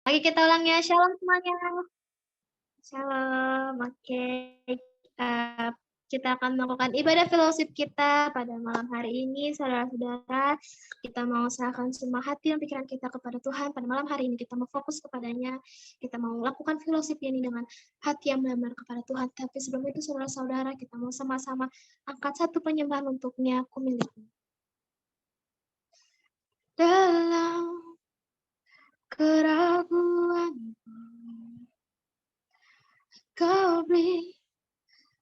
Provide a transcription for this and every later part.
Lagi kita ulang ya, shalom semuanya. Shalom, oke. Eee, kita akan melakukan ibadah fellowship kita pada malam hari ini, saudara-saudara. Kita mau serahkan semua hati dan pikiran kita kepada Tuhan. Pada malam hari ini kita mau fokus kepadanya, kita mau lakukan fellowship ini dengan hati yang benar-benar kepada Tuhan. Tapi sebelum itu saudara-saudara, kita mau sama-sama angkat satu penyembahan untuknya, Ku milikmu. Dalam keraguanku, Kau beri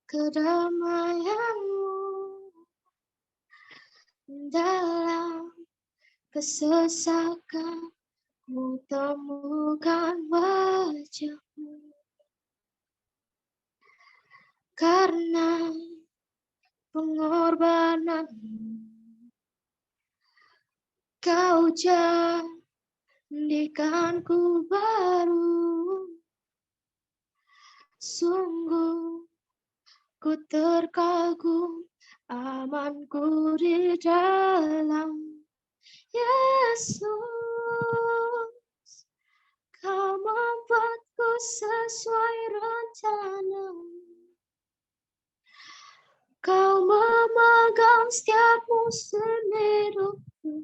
kedamaianmu dalam kesesakan, ku temukan wajahmu. Karena pengorbananmu, Kau jadikanku baru. Sungguh ku terkagum, amanku di dalam Yesus. Kau membuatku sesuai rencana. Kau memegang setiap musim hidupku.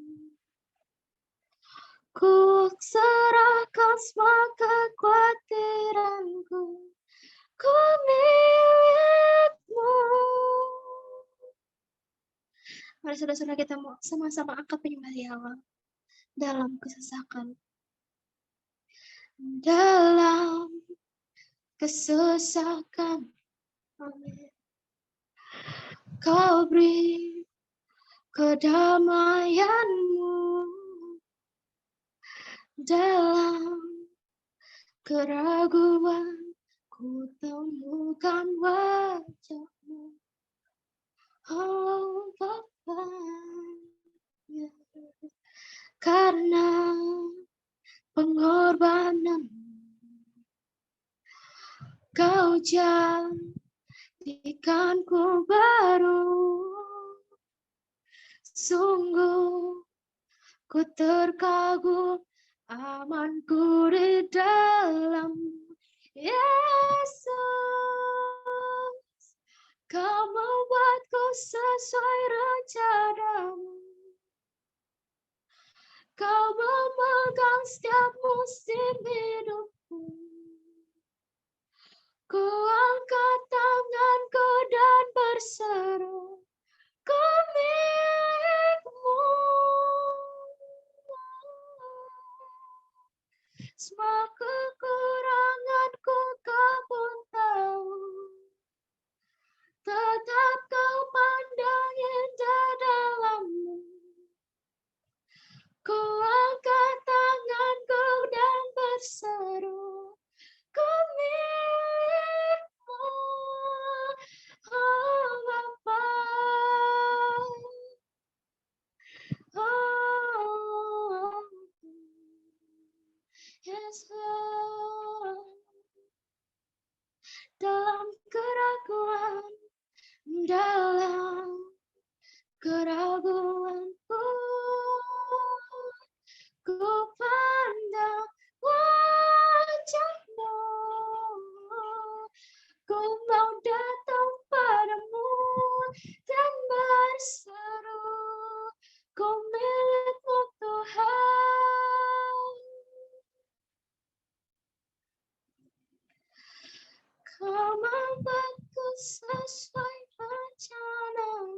Ku serahkan semua kekhawatiranku. Ku milikmu. Mari saudara-saudara kita mau sama-sama angkat penyembah Allah dalam kesesakan. Dalam kesesakan. Amin. Kau beri kedamaianmu dalam keraguan, ku temukan wajahmu. Oh Bapa, ya. Karena pengorbanan Kau jadikanku baru. Sungguh ku terkagum, amanku di dalam Yesus. Kau membuatku sesuai rencanamu. Kau memegang setiap musim hidupku. Ku angkat tanganku dan berseru, Ku milikmu. Semua kekuranganku Kau pun tahu. Tetap Kau pandang indah dalammu. Ku angkat tanganku dan berseru, Ku milikmu, oh Bapa. Oh, yes Lord. Dalam keraguan, dalam keraguanku, ku pandang wajahmu. Ku mau datang padamu dan berseru, Ku milikmu Tuhan. Kau membuatku sesuai rencanamu.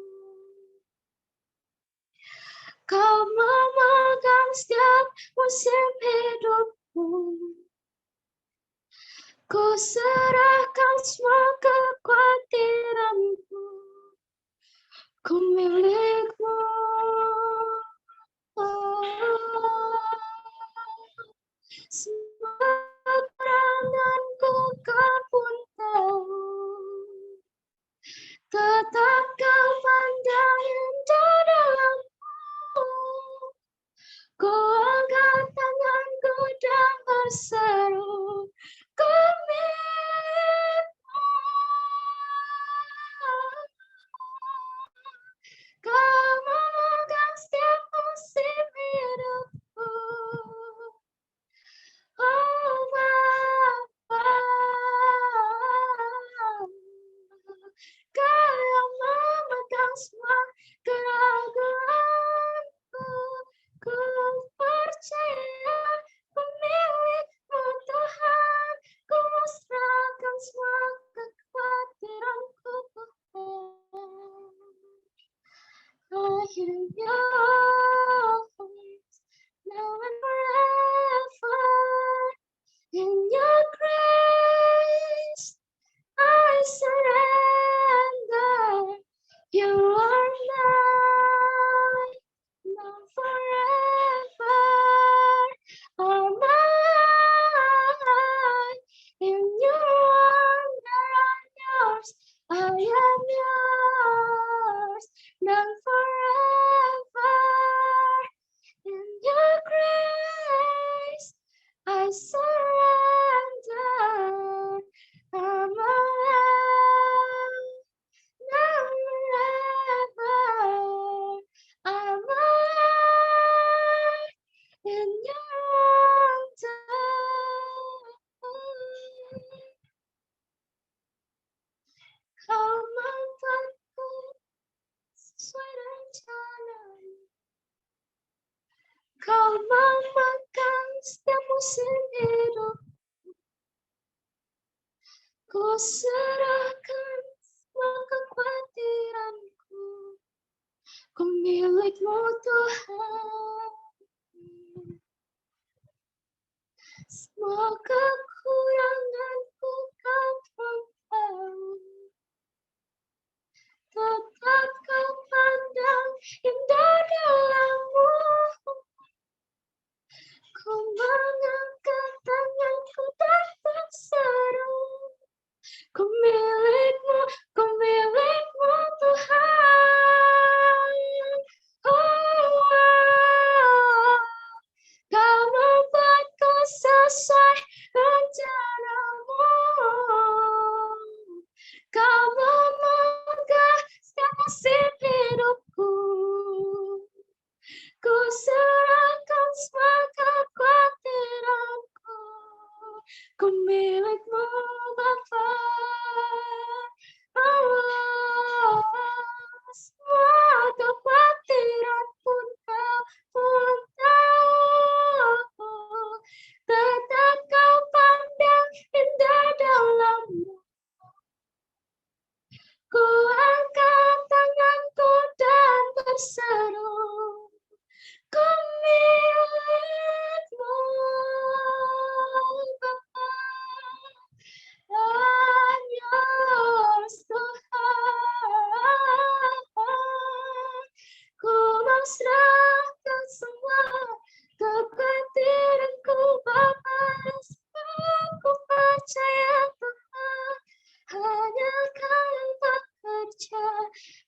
Kau memegang setiap musim hidupku. Ku serahkan semua kekhawatiranku. Ku milikmu. Oh, semua kekuranganku Kau pun tahu. Tetap Kau pandang indah dalamku. Ku angkat tanganku dan berseru, Ku milikmu. Kau memegang setiap musim hidupku. Ku serahkan semua kekhawatiranku, ku milik-Mu Tuhan. Semua kekuranganku Kau tahu, tetap Kau pandang indah dalam-Mu. Ku mengangkat tanganku dan berseru, ku milik-Mu Tuhan. Oh, Kau membuatku sesuai rencana-Mu. Kau memegang setiap musim hidupku. Ku serahkan semua kekhawatiranku, ku milik-Mu Bapa. Oh, semua kekhawatiran pun Kau pun tahu, tetap Kau pandang indah dalam-Mu. Ku angkat tanganku dan berseru, ku milik-Mu Bapa. I'm yours Tuhan. Ku mau serahkan semua kekhawatiranku Bapa, sebab ku percaya Tuhan hanya Kau yang bekerja.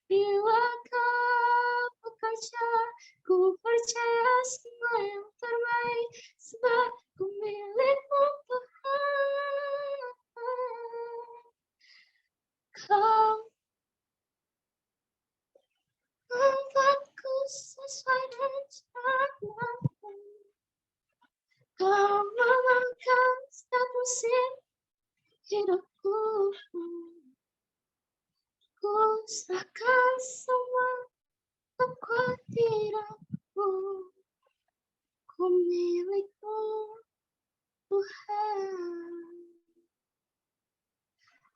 Bila Kau bekerja, ku percaya semua yang terbaik, sebab ku milik-Mu Tuhan. Kau membuatku sesuai rencana-Mu. Kau mengangkat setiap musim hidupku. Ku serahkan semua kekhawatiranku, ku milik-Mu Tuhan.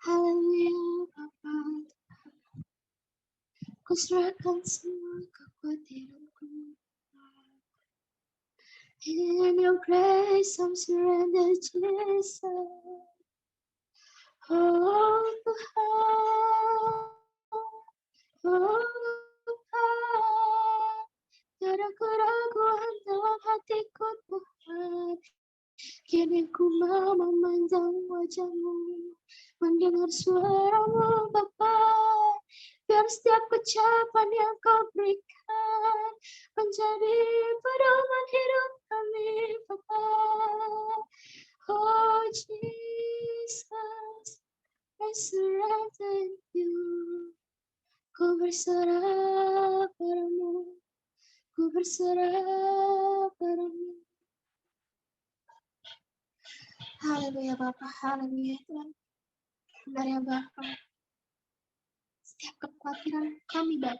Haleluya Bapa. Ku serahkan semua kekhawatiranku. In your grace I'm surrendered, Jesus. Oh Tuhan, oh Tuhan, tiada keraguan dalam hatiku Tuhan. Kini ku mau memandang wajah-Mu, mendengar suara-Mu Bapa. Biar setiap ucapan yang Kau berikan menjadi pedoman hidup kami Bapa. Oh Jesus, I surrender You. Ku berserah padamu, ku berserah padamu. Haleluya Bapa, haleluya Tuhan. Benar ya Bapa, setiap kekhawatiran kami Bapa,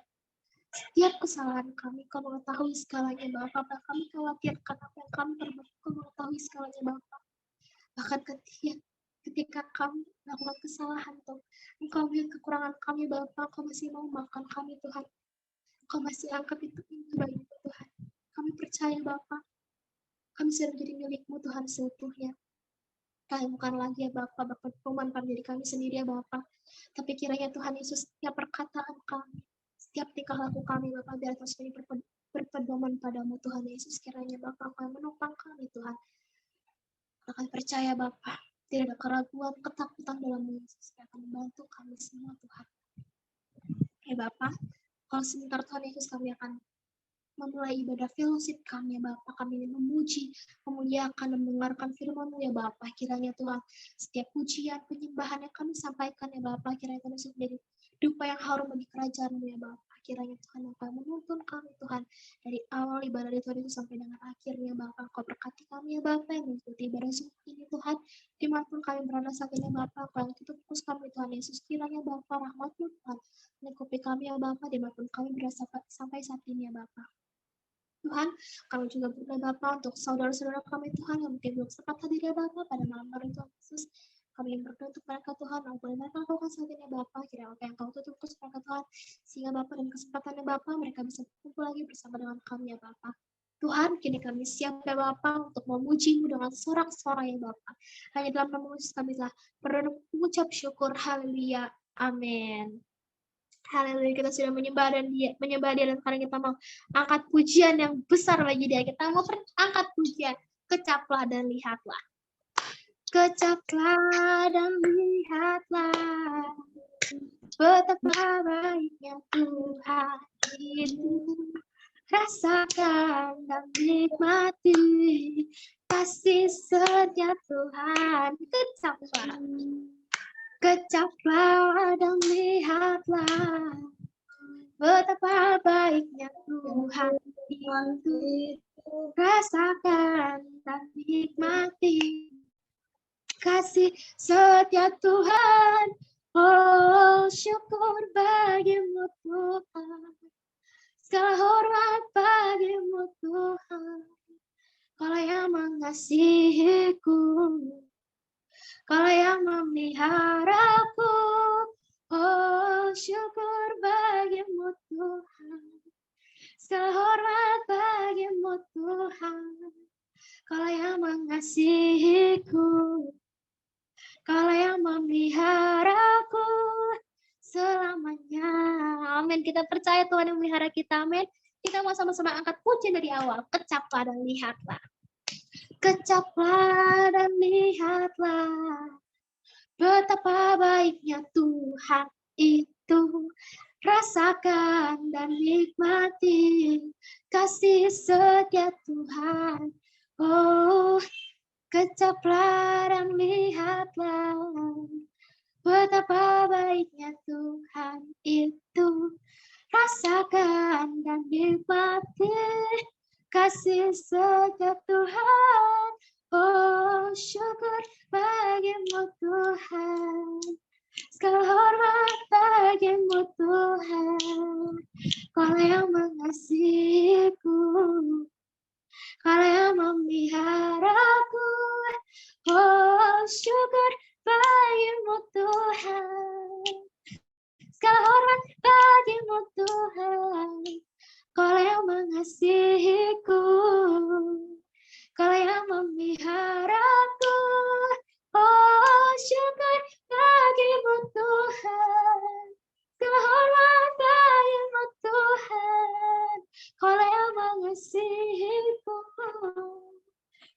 setiap kesalahan kami, Kau mengetahui segalanya Bapa. Apa kami khawatirkan, apa yang kami perbuat, Kau mengetahui segalanya Bapa. Bahkan ketika kami melakukan kesalahan Tuhan, Engkau melihat kekurangan kami Bapa, Kau masih mau maafkan kami Tuhan. Kau masih angkat itu baik Tuhan. Kami percaya Bapa, kami sudah menjadi milik-Mu Tuhan seutuhnya. Kami bukan lagi ya Bapa, berpedoman pada diri kami sendiri ya Bapa. Tapi kiranya Tuhan Yesus, setiap perkataan kami, setiap tingkah laku kami Bapa, biar terus kami berpedoman padamu Tuhan Yesus. Kiranya Bapa, Kau yang menopang kami Tuhan. Kami percaya Bapa, tidak ada keraguan, ketakutan dalam Yesus yang akan membantu kami semua Tuhan. Ya Bapa, kalau sebentar Tuhan Yesus kami akan memulai ibadah fellowship kami ya Bapa. Kami ingin memuji, memuliakan, dan mendengarkan firman-Mu ya Bapa. Kiranya Tuhan, setiap pujian, penyembahan yang kami sampaikan ya Bapa, kiranya Tuhan Yesus menjadi dupa yang harum bagi kerajaan-Mu ya Bapa. Kiranya Tuhan yang akan menuntun kami Tuhan, dari awal ibadah Tuhan Yesus sampai dengan akhirnya Bapa. Kau berkati kami ya Bapa yang mengikuti ibadah Zoom ini Tuhan. Dimanapun kami berada saat ini Bapa, Kau yang tutup fokus kami Tuhan Yesus. Kiranya Bapa, rahmat-Mu Tuhan melingkupi kami ya Bapa, dimanapun kami berada sampai saat ini ya Bapa. Tuhan, kami juga berdoa Bapa untuk saudara-saudara kami Tuhan yang mungkin belum sempat hadir ya Bapa pada malam hari Tuhan Yesus. Kami berdoa untuk mereka Tuhan, apa yang mereka lakukan saat ini Bapa, kiranya apa yang Kau tutup khusus mereka Tuhan, sehingga Bapa dan kesempatannya Bapa mereka bisa berkumpul lagi bersama dengan kami ya Bapa. Tuhan, kini kami siap ya Bapa untuk memuji-Mu dengan sorak-sorai ya Bapa. Hanya dalam nama Yesus kami telah berdoa mengucap syukur, haleluya, amin. Haleluya, kita sudah menyembah dia dan sekarang kita mau angkat pujian yang besar bagi dia. Kita mau angkat pujian, kecaplah dan lihatlah. Kecaplah dan lihatlah, betapa baiknya Tuhan itu. Rasakan dan nikmati kasih setia Tuhan. Kecaplah, kecaplah dan lihatlah, betapa baiknya Tuhan itu. Rasakan dan nikmati kasih setia Tuhan. Oh, syukur bagimu Tuhan, segala hormat bagimu Tuhan. Kau yang mengasihiku, Kau yang memeliharaku. Oh, syukur bagimu Tuhan, segala hormat bagimu Tuhan. Kau yang mengasihiku, Kau yang memeliharaku selamanya. Amin. Kita percaya Tuhan yang memelihara kita. Amin. Kita mau sama-sama angkat pujian dari awal. Kecaplah dan lihatlah. Kecaplah dan lihatlah, betapa baiknya Tuhan itu. Rasakan dan nikmati kasih setia Tuhan. Oh, kecaplah dan lihatlah, betapa baiknya Tuhan itu. Rasakan dan nikmati kasih setia Tuhan. Oh, syukur bagimu Tuhan, segala hormat bagimu Tuhan. Kau yang mengasihiku, Kau yang memeliharaku. Oh, syukur bagimu Tuhan, segala hormat bagimu Tuhan. Kau yang mengasihiku, Kau yang memeliharaku. Oh, syukur bagimu Tuhan, segala hormat bagimu Tuhan. Kau yang mengasihiku,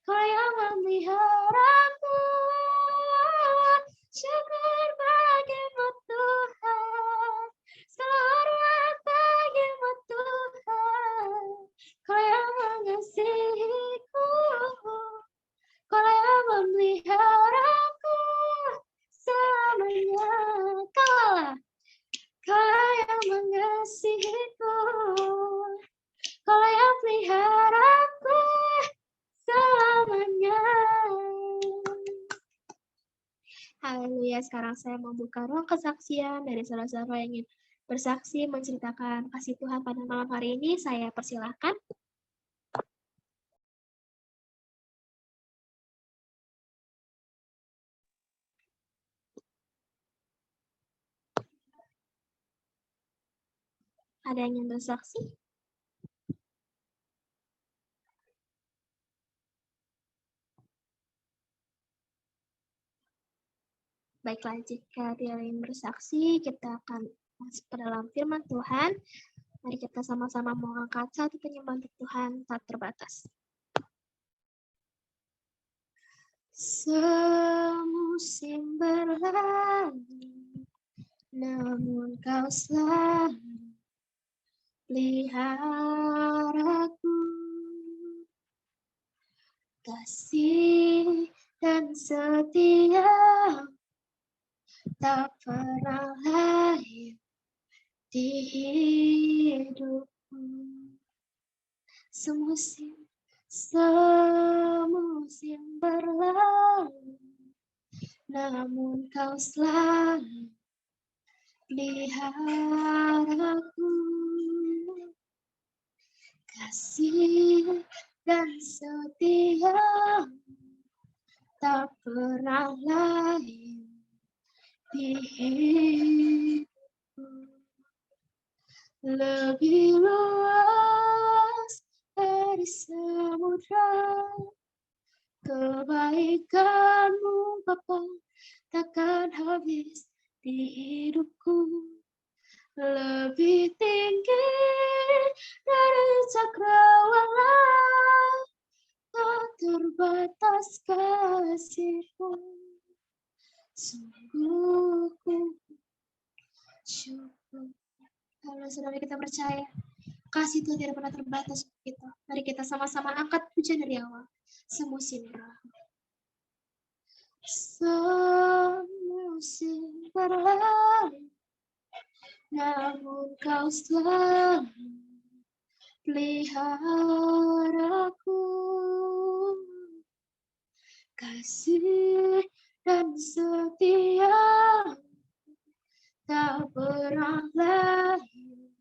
Kau yang memeliharaku. Syukur bagimu Tuhan, segala hormat bagimu Tuhan. Kau yang mengasihiku, Kau yang memeliharaku selamanya. Kau yang mengasihiku, Kau yang peliharaku selamanya. Haleluya. Sekarang saya membuka ruang kesaksian dari saudara-saudara yang ingin bersaksi menceritakan kasih Tuhan pada malam hari ini. Saya persilahkan. Ada yang ingin bersaksi? Baiklah, jika tidak ingin bersaksi, kita akan masuk ke dalam firman Tuhan. Mari kita sama-sama mengangkat satu penyembahan untuk Tuhan tak terbatas. Semusim berlalu, namun Kau selalu peliharaku. Kasih dan setia tak pernah lain di hidupku. Semusim berlalu, namun Kau selalu peliharaku. Kasih dan setia tak pernah lain di hidupku. Lebih luas dari samudra, kebaikan-Mu Bapa takkan habis di hidupku. Lebih tinggi dari cakrawala, tak terbatas kasih-Mu. Sungguh ku syukur. Kalau saudara kita percaya, kasih Tuhan tidak pernah terbatas untuk kita. Mari kita sama-sama angkat pujian dari awal. Semusim berlalu. Semusim berlalu, namun Kau selalu peliharaku. Kasih dan setia tak pernah lahir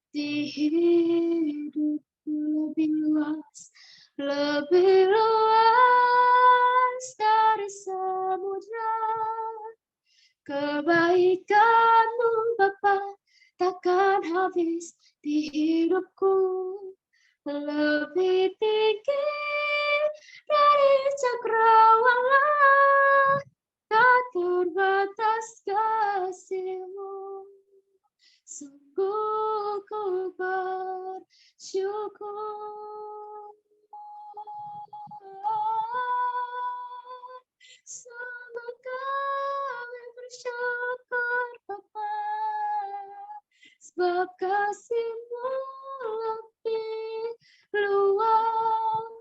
di hidupku. Lebih luas dari samudra, kebaikan-Mu Bapa takkan habis di hidupku. Lebih tinggi dari cakrawala, tak terbatas kasih-Mu. Sungguh ku bersyukur. Sungguh kami bersyukur Bapa, sebab kasih-Mu lebih luas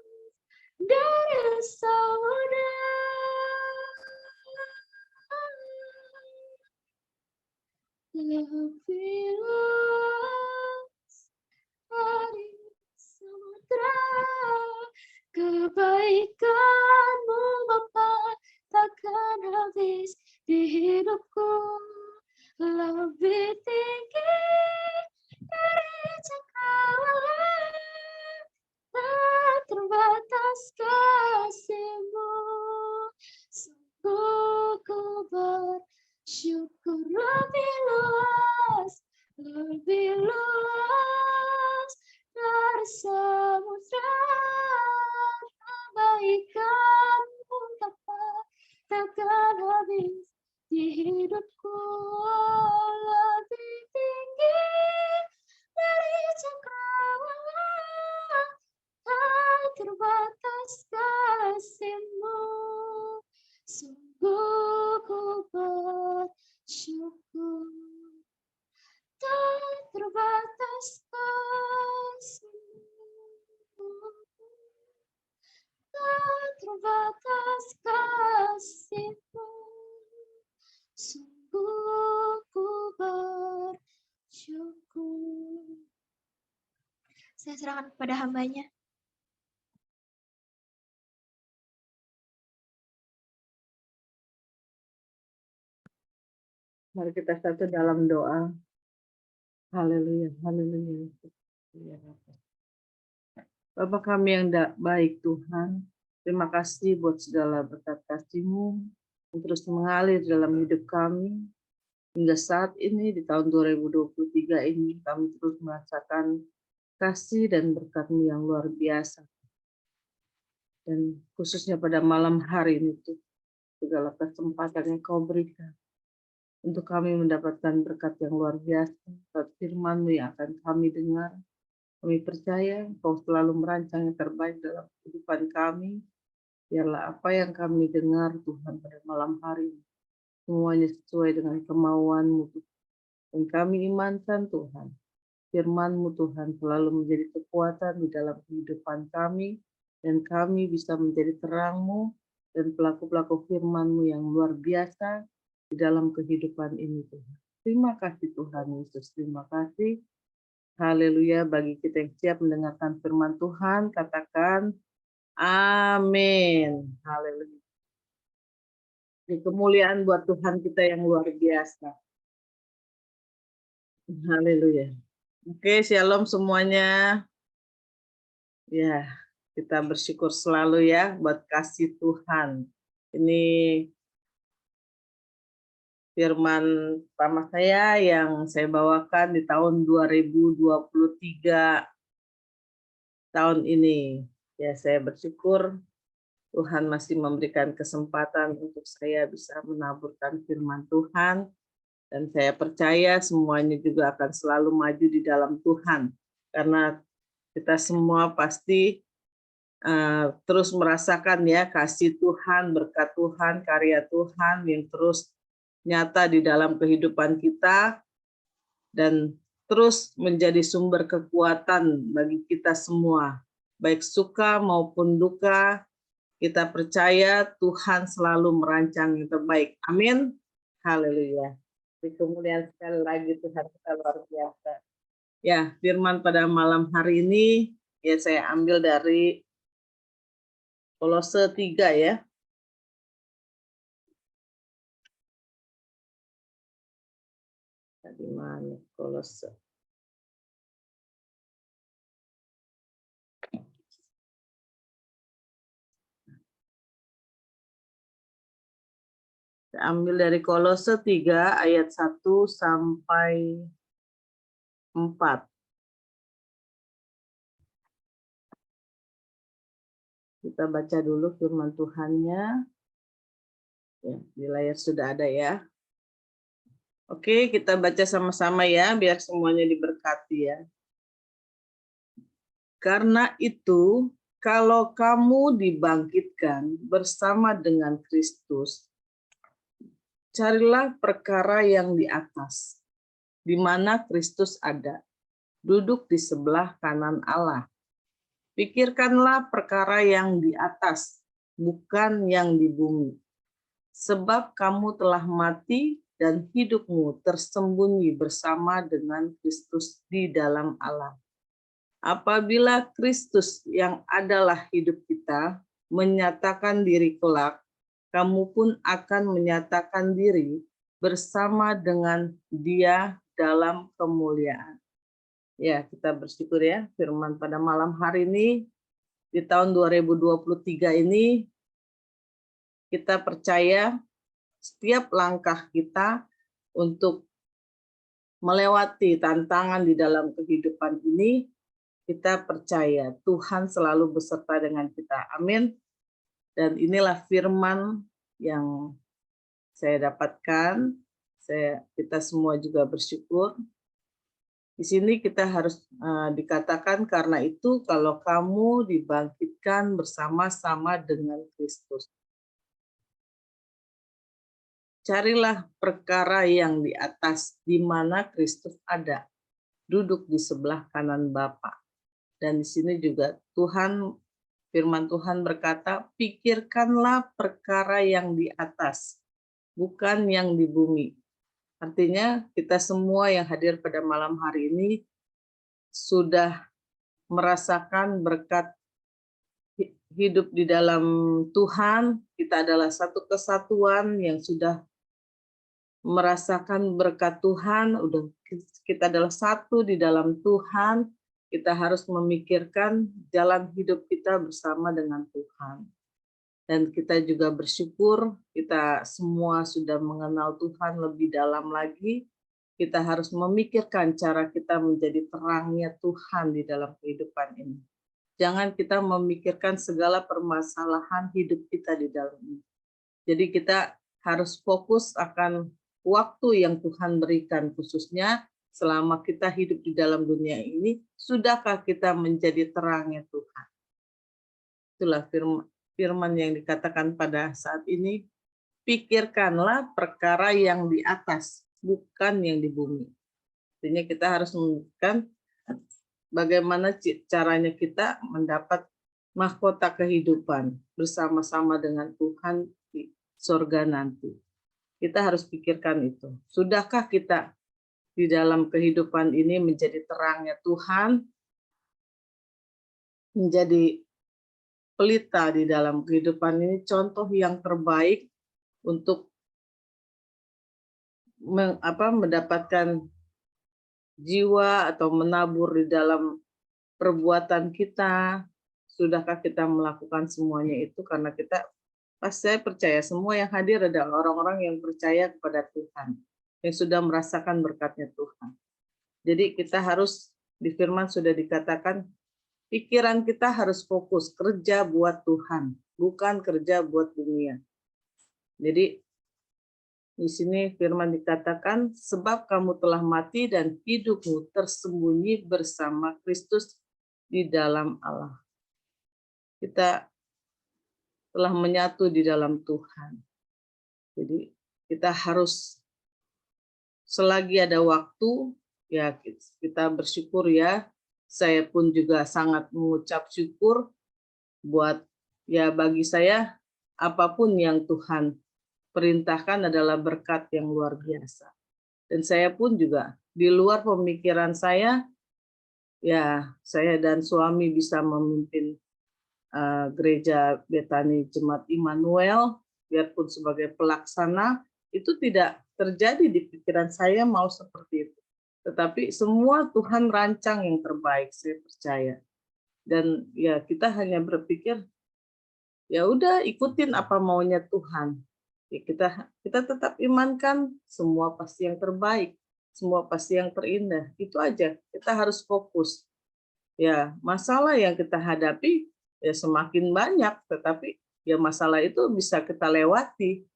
dari samudra. Lebih luas dari samudra, kebaikan-Mu Bapa takkan habis di hidupku. Lebih tinggi dari cakrawala, tak terbatas kasih-Mu. Sungguh ku bersyukur. Lebih luas dari samudra, kebaikan-Mu Bapa takkan habis di hidupku. Lebih tinggi dari cakrawala, tak terbatas kasih-Mu. Sungguh ku bersyukur. Tak terbatas kasih-Mu. Tak terbatas kasih-Mu. Sungguh ku bersyukur. Saya serahkan kepada hamba-Nya. Mari kita satu dalam doa. Haleluya, haleluya. Bapa kami yang baik Tuhan, terima kasih buat segala berkat kasih-Mu yang terus mengalir dalam hidup kami. Hingga saat ini di tahun 2023 ini kami terus merasakan kasih dan berkat-Mu yang luar biasa. Dan khususnya pada malam hari ini tuh, segala kesempatan yang Kau berikan untuk kami mendapatkan berkat yang luar biasa, berkat firman-Mu yang akan kami dengar. Kami percaya Kau selalu merancang yang terbaik dalam kehidupan kami. Biarlah apa yang kami dengar Tuhan pada malam hari ini, semuanya sesuai dengan kemauan-Mu Tuhan. Dan kami imankan Tuhan, firman-Mu Tuhan selalu menjadi kekuatan di dalam kehidupan kami, dan kami bisa menjadi terang-Mu dan pelaku-pelaku firman-Mu yang luar biasa di dalam kehidupan ini Tuhan. Terima kasih Tuhan Yesus, terima kasih. Haleluya, bagi kita yang siap mendengarkan firman Tuhan, katakan amin. Haleluya. Di kemuliaan buat Tuhan kita yang luar biasa. Haleluya. Oke, shalom semuanya. Ya, kita bersyukur selalu ya buat kasih Tuhan. Ini firman pertama saya yang saya bawakan di tahun 2023 tahun ini. Ya, saya bersyukur Tuhan masih memberikan kesempatan untuk saya bisa menaburkan firman Tuhan, dan saya percaya semuanya juga akan selalu maju di dalam Tuhan, karena kita semua pasti terus merasakan ya kasih Tuhan, berkat Tuhan, karya Tuhan yang terus nyata di dalam kehidupan kita dan terus menjadi sumber kekuatan bagi kita semua, baik suka maupun duka. Kita percaya Tuhan selalu merancang yang terbaik. Amin. Haleluya. Kemudian sekali lagi Tuhan kita luar biasa. Ya, firman pada malam hari ini ya saya ambil dari Kolose 3 ya. Tadi mana Kolose? Saya ambil dari Kolose 3 ayat 1 sampai 4. Kita baca dulu firman Tuhannya. Ya, di layar sudah ada ya. Oke, kita baca sama-sama ya, biar semuanya diberkati ya. Karena itu, kalau kamu dibangkitkan bersama dengan Kristus, carilah perkara yang di atas, di mana Kristus ada, duduk di sebelah kanan Allah. Pikirkanlah perkara yang di atas, bukan yang di bumi. Sebab kamu telah mati dan hidupmu tersembunyi bersama dengan Kristus di dalam Allah. Apabila Kristus yang adalah hidup kita menyatakan diri kelak, kamu pun akan menyatakan diri bersama dengan Dia dalam kemuliaan. Ya, kita bersyukur ya firman pada malam hari ini di tahun 2023 ini kita percaya setiap langkah kita untuk melewati tantangan di dalam kehidupan ini, kita percaya Tuhan selalu beserta dengan kita. Amin. Dan inilah firman yang saya dapatkan. Kita semua juga bersyukur. Di sini kita harus dikatakan karena itu kalau kamu dibangkitkan bersama-sama dengan Kristus. Carilah perkara yang di atas, di mana Kristus ada, duduk di sebelah kanan Bapa. Dan di sini juga firman Tuhan berkata, pikirkanlah perkara yang di atas, bukan yang di bumi. Artinya kita semua yang hadir pada malam hari ini sudah merasakan berkat hidup di dalam Tuhan. Kita adalah satu kesatuan yang sudah merasakan berkat Tuhan, kita adalah satu di dalam Tuhan. Kita harus memikirkan jalan hidup kita bersama dengan Tuhan. Dan kita juga bersyukur kita semua sudah mengenal Tuhan lebih dalam lagi. Kita harus memikirkan cara kita menjadi terangnya Tuhan di dalam kehidupan ini. Jangan kita memikirkan segala permasalahan hidup kita di dalam ini. Jadi kita harus fokus akan waktu yang Tuhan berikan, khususnya selama kita hidup di dalam dunia ini, sudahkah kita menjadi terangnya Tuhan? Itulah firman yang dikatakan pada saat ini, pikirkanlah perkara yang di atas, bukan yang di bumi. Artinya kita harus memikirkan bagaimana caranya kita mendapat mahkota kehidupan bersama-sama dengan Tuhan di surga nanti. Kita harus pikirkan itu. Sudahkah kita di dalam kehidupan ini menjadi terangnya Tuhan, menjadi pelita di dalam kehidupan ini, contoh yang terbaik untuk mendapatkan jiwa atau menabur di dalam perbuatan kita. Sudahkah kita melakukan semuanya itu? Karena kita saya percaya semua yang hadir adalah orang-orang yang percaya kepada Tuhan, yang sudah merasakan berkatnya Tuhan. Jadi kita harus, di firman sudah dikatakan, pikiran kita harus fokus kerja buat Tuhan, bukan kerja buat dunia. Jadi di sini firman dikatakan, sebab kamu telah mati dan hidupmu tersembunyi bersama Kristus di dalam Allah. Kita telah menyatu di dalam Tuhan. Jadi kita harus selagi ada waktu, ya kita bersyukur ya. Saya pun juga sangat mengucap syukur buat, ya bagi saya apapun yang Tuhan perintahkan adalah berkat yang luar biasa. Dan saya pun juga di luar pemikiran saya, ya saya dan suami bisa memimpin gereja Betani Jemaat Immanuel, biarpun sebagai pelaksana, itu tidak terjadi di pikiran saya mau seperti itu. Tetapi semua Tuhan rancang yang terbaik, saya percaya. Dan ya kita hanya berpikir, ya udah ikutin apa maunya Tuhan. Ya kita tetap imankan semua pasti yang terbaik, semua pasti yang terindah. Itu aja, kita harus fokus. Ya, masalah yang kita hadapi ya semakin banyak, tetapi ya masalah itu bisa kita lewati.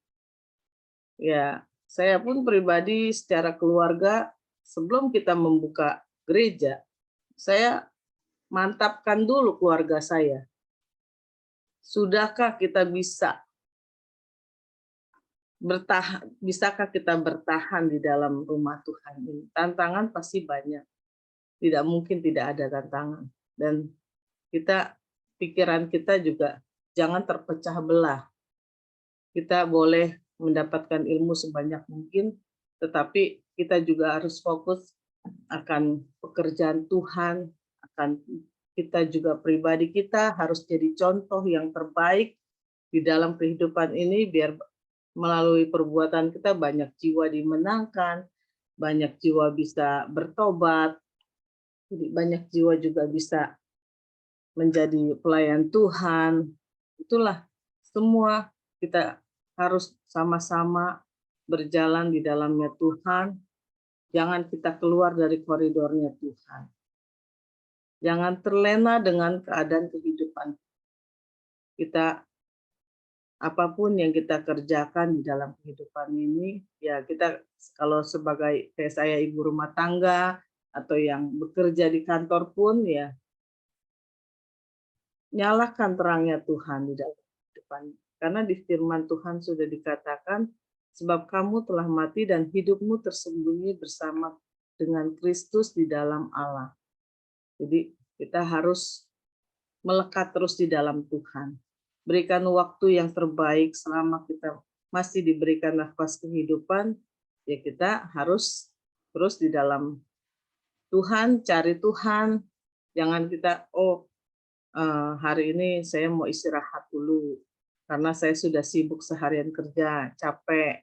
Ya, saya pun pribadi secara keluarga, sebelum kita membuka gereja, saya mantapkan dulu keluarga saya. Sudahkah kita bisa bertahan, bisakah kita bertahan di dalam rumah Tuhan ini? Tantangan pasti banyak. Tidak mungkin tidak ada tantangan. Dan pikiran kita juga jangan terpecah belah. Kita boleh mendapatkan ilmu sebanyak mungkin, tetapi kita juga harus fokus akan pekerjaan Tuhan, akan kita juga pribadi kita harus jadi contoh yang terbaik di dalam kehidupan ini, biar melalui perbuatan kita banyak jiwa dimenangkan, banyak jiwa bisa bertobat, banyak jiwa juga bisa menjadi pelayan Tuhan. Itulah semua kita harus sama-sama berjalan di dalamnya Tuhan. Jangan kita keluar dari koridornya Tuhan. Jangan terlena dengan keadaan kehidupan kita. Apapun yang kita kerjakan di dalam kehidupan ini, ya kita kalau sebagai kayak saya ibu rumah tangga atau yang bekerja di kantor pun, ya nyalakan terangnya Tuhan di dalam kehidupan. Karena di firman Tuhan sudah dikatakan, sebab kamu telah mati dan hidupmu tersembunyi bersama dengan Kristus di dalam Allah. Jadi kita harus melekat terus di dalam Tuhan. Berikan waktu yang terbaik selama kita masih diberikan nafas kehidupan, ya kita harus terus di dalam Tuhan, cari Tuhan. Jangan kita, hari ini saya mau istirahat dulu, karena saya sudah sibuk seharian kerja, capek.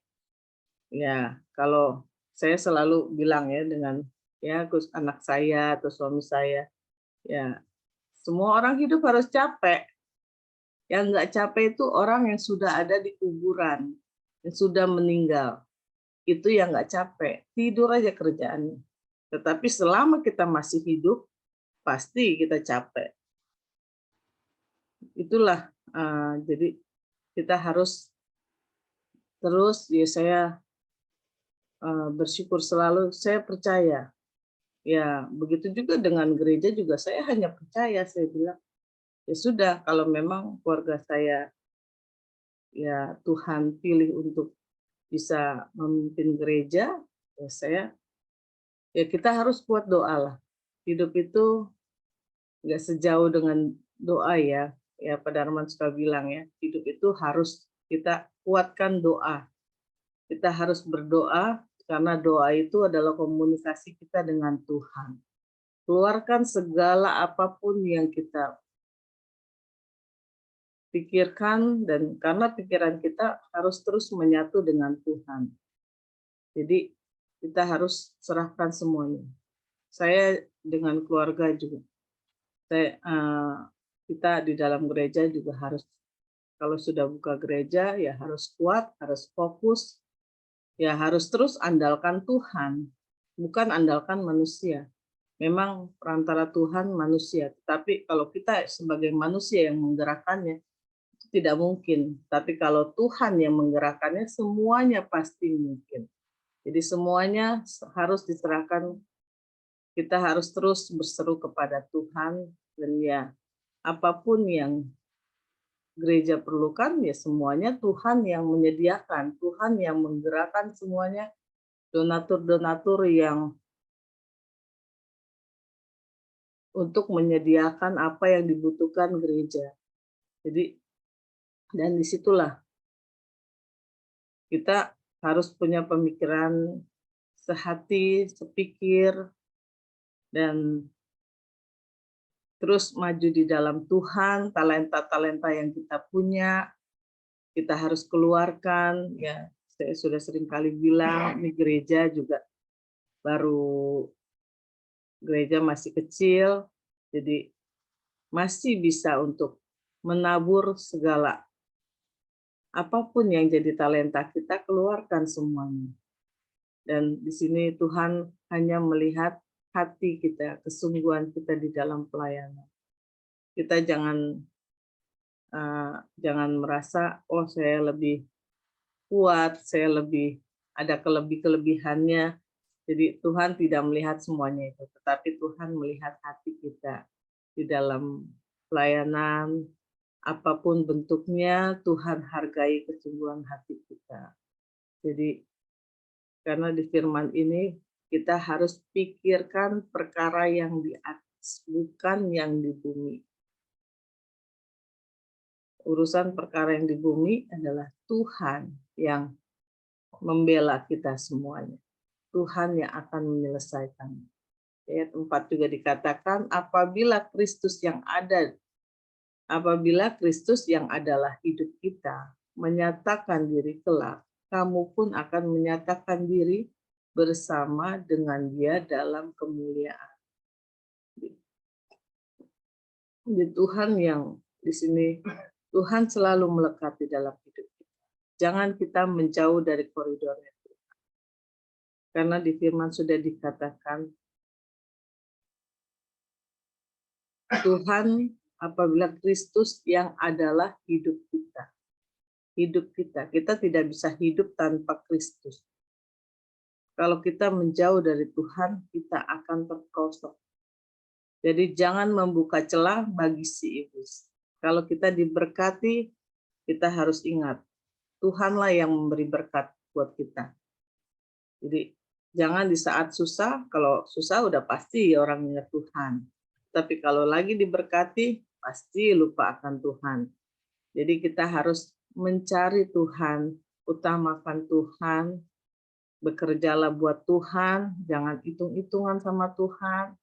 Ya, kalau saya selalu bilang ya dengan anak saya atau suami saya, ya semua orang hidup harus capek. Yang nggak capek itu orang yang sudah ada di kuburan, yang sudah meninggal. Itu yang nggak capek, tidur aja kerjaannya. Tetapi selama kita masih hidup, pasti kita capek. Itulah, jadi kita harus terus, ya saya bersyukur selalu, saya percaya. Ya, begitu juga dengan gereja juga saya hanya percaya, saya bilang, ya sudah, kalau memang keluarga saya ya Tuhan pilih untuk bisa memimpin gereja, ya kita harus kuat doa lah. Hidup itu nggak sejauh dengan doa ya. Ya Pak Darman suka bilang ya, hidup itu harus kita kuatkan doa. Kita harus berdoa karena doa itu adalah komunikasi kita dengan Tuhan. Keluarkan segala apapun yang kita pikirkan, dan karena pikiran kita harus terus menyatu dengan Tuhan. Jadi kita harus serahkan semuanya. Saya dengan keluarga juga, kita di dalam gereja juga harus, kalau sudah buka gereja ya harus kuat, harus fokus, ya harus terus andalkan Tuhan, bukan andalkan manusia. Memang perantara Tuhan manusia, tetapi kalau kita sebagai manusia yang menggerakkannya, itu tidak mungkin. Tapi kalau Tuhan yang menggerakkannya, semuanya pasti mungkin. Jadi semuanya harus diserahkan, kita harus terus berseru kepada Tuhan, dan ya apapun yang gereja perlukan, ya semuanya Tuhan yang menyediakan, Tuhan yang menggerakkan semuanya, donatur-donatur yang untuk menyediakan apa yang dibutuhkan gereja. Jadi, dan disitulah kita harus punya pemikiran sehati, sepikir, dan terus maju di dalam Tuhan. Talenta-talenta yang kita punya, kita harus keluarkan. Ya, saya sudah sering kali bilang, ini gereja juga baru, gereja masih kecil, jadi masih bisa untuk menabur segala apapun yang jadi talenta kita, keluarkan semuanya. Dan di sini Tuhan hanya melihat hati kita, kesungguhan kita di dalam pelayanan. Kita jangan merasa, oh saya lebih kuat, saya lebih ada kelebihannya. Jadi Tuhan tidak melihat semuanya itu, tetapi Tuhan melihat hati kita di dalam pelayanan, apapun bentuknya, Tuhan hargai kesungguhan hati kita. Jadi karena di firman ini kita harus pikirkan perkara yang di atas, bukan yang di bumi. Urusan perkara yang di bumi adalah Tuhan yang membela kita semuanya. Tuhan yang akan menyelesaikan. Ayat 4 juga dikatakan, apabila Kristus yang adalah hidup kita, menyatakan diri kelak, kamu pun akan menyatakan diri bersama dengan Dia dalam kemuliaan. Jadi Tuhan yang di sini, Tuhan selalu melekat di dalam hidup kita. Jangan kita menjauh dari koridornya. Karena di firman sudah dikatakan, Tuhan apabila Kristus yang adalah hidup kita. Hidup kita. Kita tidak bisa hidup tanpa Kristus. Kalau kita menjauh dari Tuhan, kita akan terperosok. Jadi jangan membuka celah bagi si iblis. Kalau kita diberkati, kita harus ingat, Tuhanlah yang memberi berkat buat kita. Jadi jangan di saat susah, kalau susah udah pasti orang ingat Tuhan. Tapi kalau lagi diberkati, pasti lupa akan Tuhan. Jadi kita harus mencari Tuhan, utamakan Tuhan, bekerjalah buat Tuhan, jangan hitung-hitungan sama Tuhan,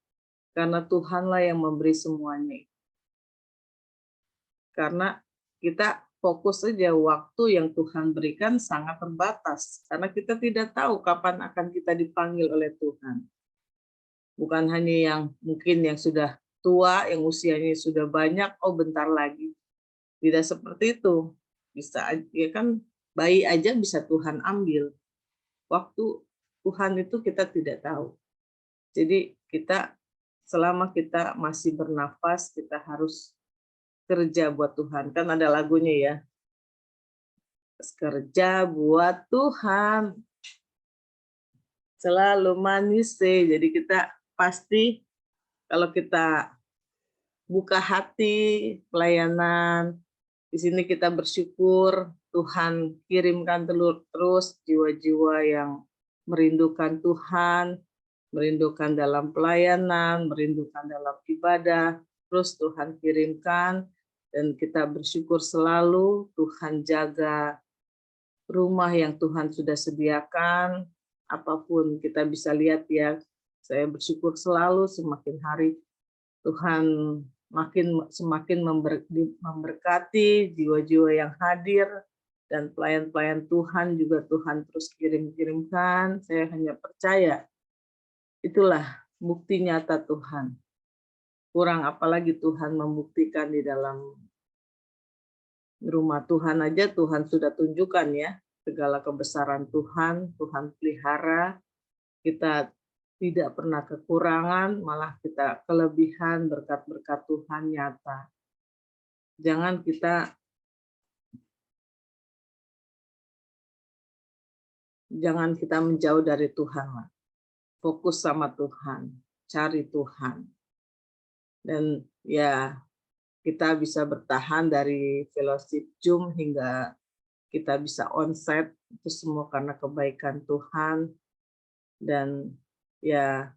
karena Tuhanlah yang memberi semuanya. Karena kita fokus saja, waktu yang Tuhan berikan sangat terbatas, karena kita tidak tahu kapan akan kita dipanggil oleh Tuhan. Bukan hanya yang mungkin yang sudah tua, yang usianya sudah banyak, oh bentar lagi. Tidak seperti itu. Bisa ya kan, bayi aja bisa Tuhan ambil. Waktu Tuhan itu kita tidak tahu. Jadi kita selama kita masih bernafas, kita harus kerja buat Tuhan. Kan ada lagunya ya. Kerja buat Tuhan. Selalu manis sih. Jadi kita pasti kalau kita buka hati pelayanan, di sini kita bersyukur Tuhan kirimkan terus jiwa-jiwa yang merindukan Tuhan, merindukan dalam pelayanan, merindukan dalam ibadah, terus Tuhan kirimkan, dan kita bersyukur selalu Tuhan jaga rumah yang Tuhan sudah sediakan, apapun kita bisa lihat ya, saya bersyukur selalu semakin hari Tuhan semakin memberkati jiwa-jiwa yang hadir, dan pelayan-pelayan Tuhan juga Tuhan terus kirimkan. Saya hanya percaya itulah bukti nyata Tuhan. Kurang apalagi Tuhan membuktikan di dalam Rumah Tuhan aja Tuhan sudah tunjukkan ya, segala kebesaran Tuhan, Tuhan pelihara, kita tidak pernah kekurangan, malah kita kelebihan berkat-berkat Tuhan nyata. Jangan kita menjauh dari Tuhan lah. Fokus sama Tuhan, cari Tuhan. Dan ya kita bisa bertahan dari fellowship Zoom hingga kita bisa onsite, itu semua karena kebaikan Tuhan. Dan ya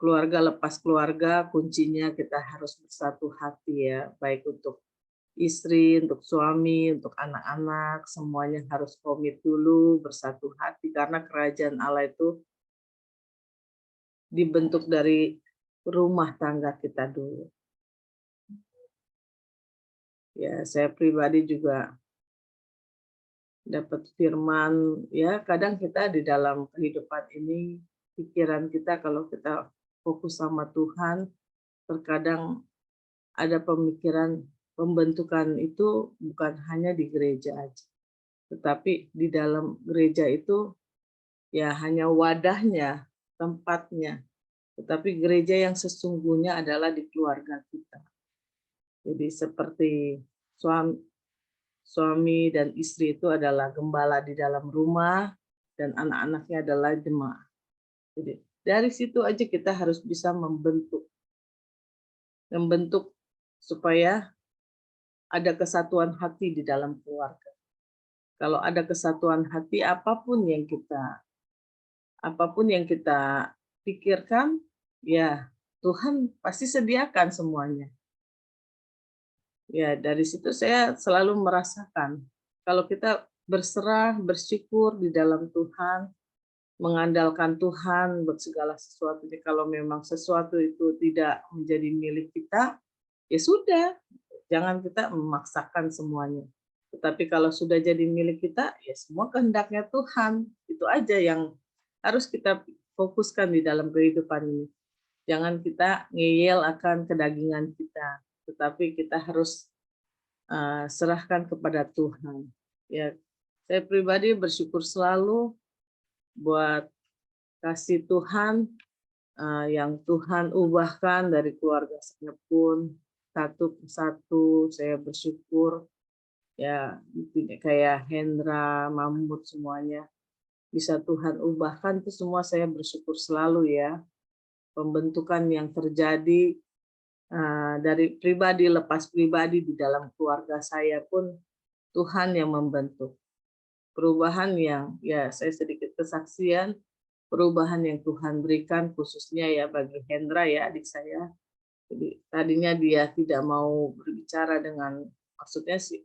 keluarga lepas keluarga, kuncinya kita harus bersatu hati ya, baik untuk istri, untuk suami, untuk anak-anak, semuanya harus komit dulu, bersatu hati, karena kerajaan Allah itu dibentuk dari rumah tangga kita dulu. Ya, saya pribadi juga dapat firman, ya kadang kita di dalam kehidupan ini, pikiran kita kalau kita fokus sama Tuhan, terkadang ada pemikiran pembentukan itu bukan hanya di gereja aja, tetapi di dalam gereja itu ya hanya wadahnya, tempatnya, tetapi gereja yang sesungguhnya adalah di keluarga kita. Jadi seperti suami dan istri itu adalah gembala di dalam rumah dan anak-anaknya adalah jemaat. Jadi dari situ aja kita harus bisa membentuk supaya ada kesatuan hati di dalam keluarga. Kalau ada kesatuan hati, apapun yang kita pikirkan, ya Tuhan pasti sediakan semuanya. Ya, dari situ saya selalu merasakan kalau kita berserah, bersyukur di dalam Tuhan, mengandalkan Tuhan buat segala sesuatu. Jadi kalau memang sesuatu itu tidak menjadi milik kita, ya sudah, jangan kita memaksakan semuanya. Tetapi kalau sudah jadi milik kita, ya semua kehendaknya Tuhan. Itu aja yang harus kita fokuskan di dalam kehidupan ini. Jangan kita ngeyel akan kedagingan kita, tetapi kita harus serahkan kepada Tuhan. Ya, saya pribadi bersyukur selalu buat kasih Tuhan yang Tuhan ubahkan dari keluarga saya pun satu persatu. Saya bersyukur ya, tidak kayak Hendra, Mahmud, semuanya bisa Tuhan ubahkan, itu semua saya bersyukur selalu ya. Pembentukan yang terjadi dari pribadi lepas pribadi di dalam keluarga saya pun Tuhan yang membentuk. Perubahan yang, ya saya sedikit kesaksian, perubahan yang Tuhan berikan khususnya ya bagi Hendra ya, adik saya. Jadi tadinya dia tidak mau berbicara dengan, maksudnya sih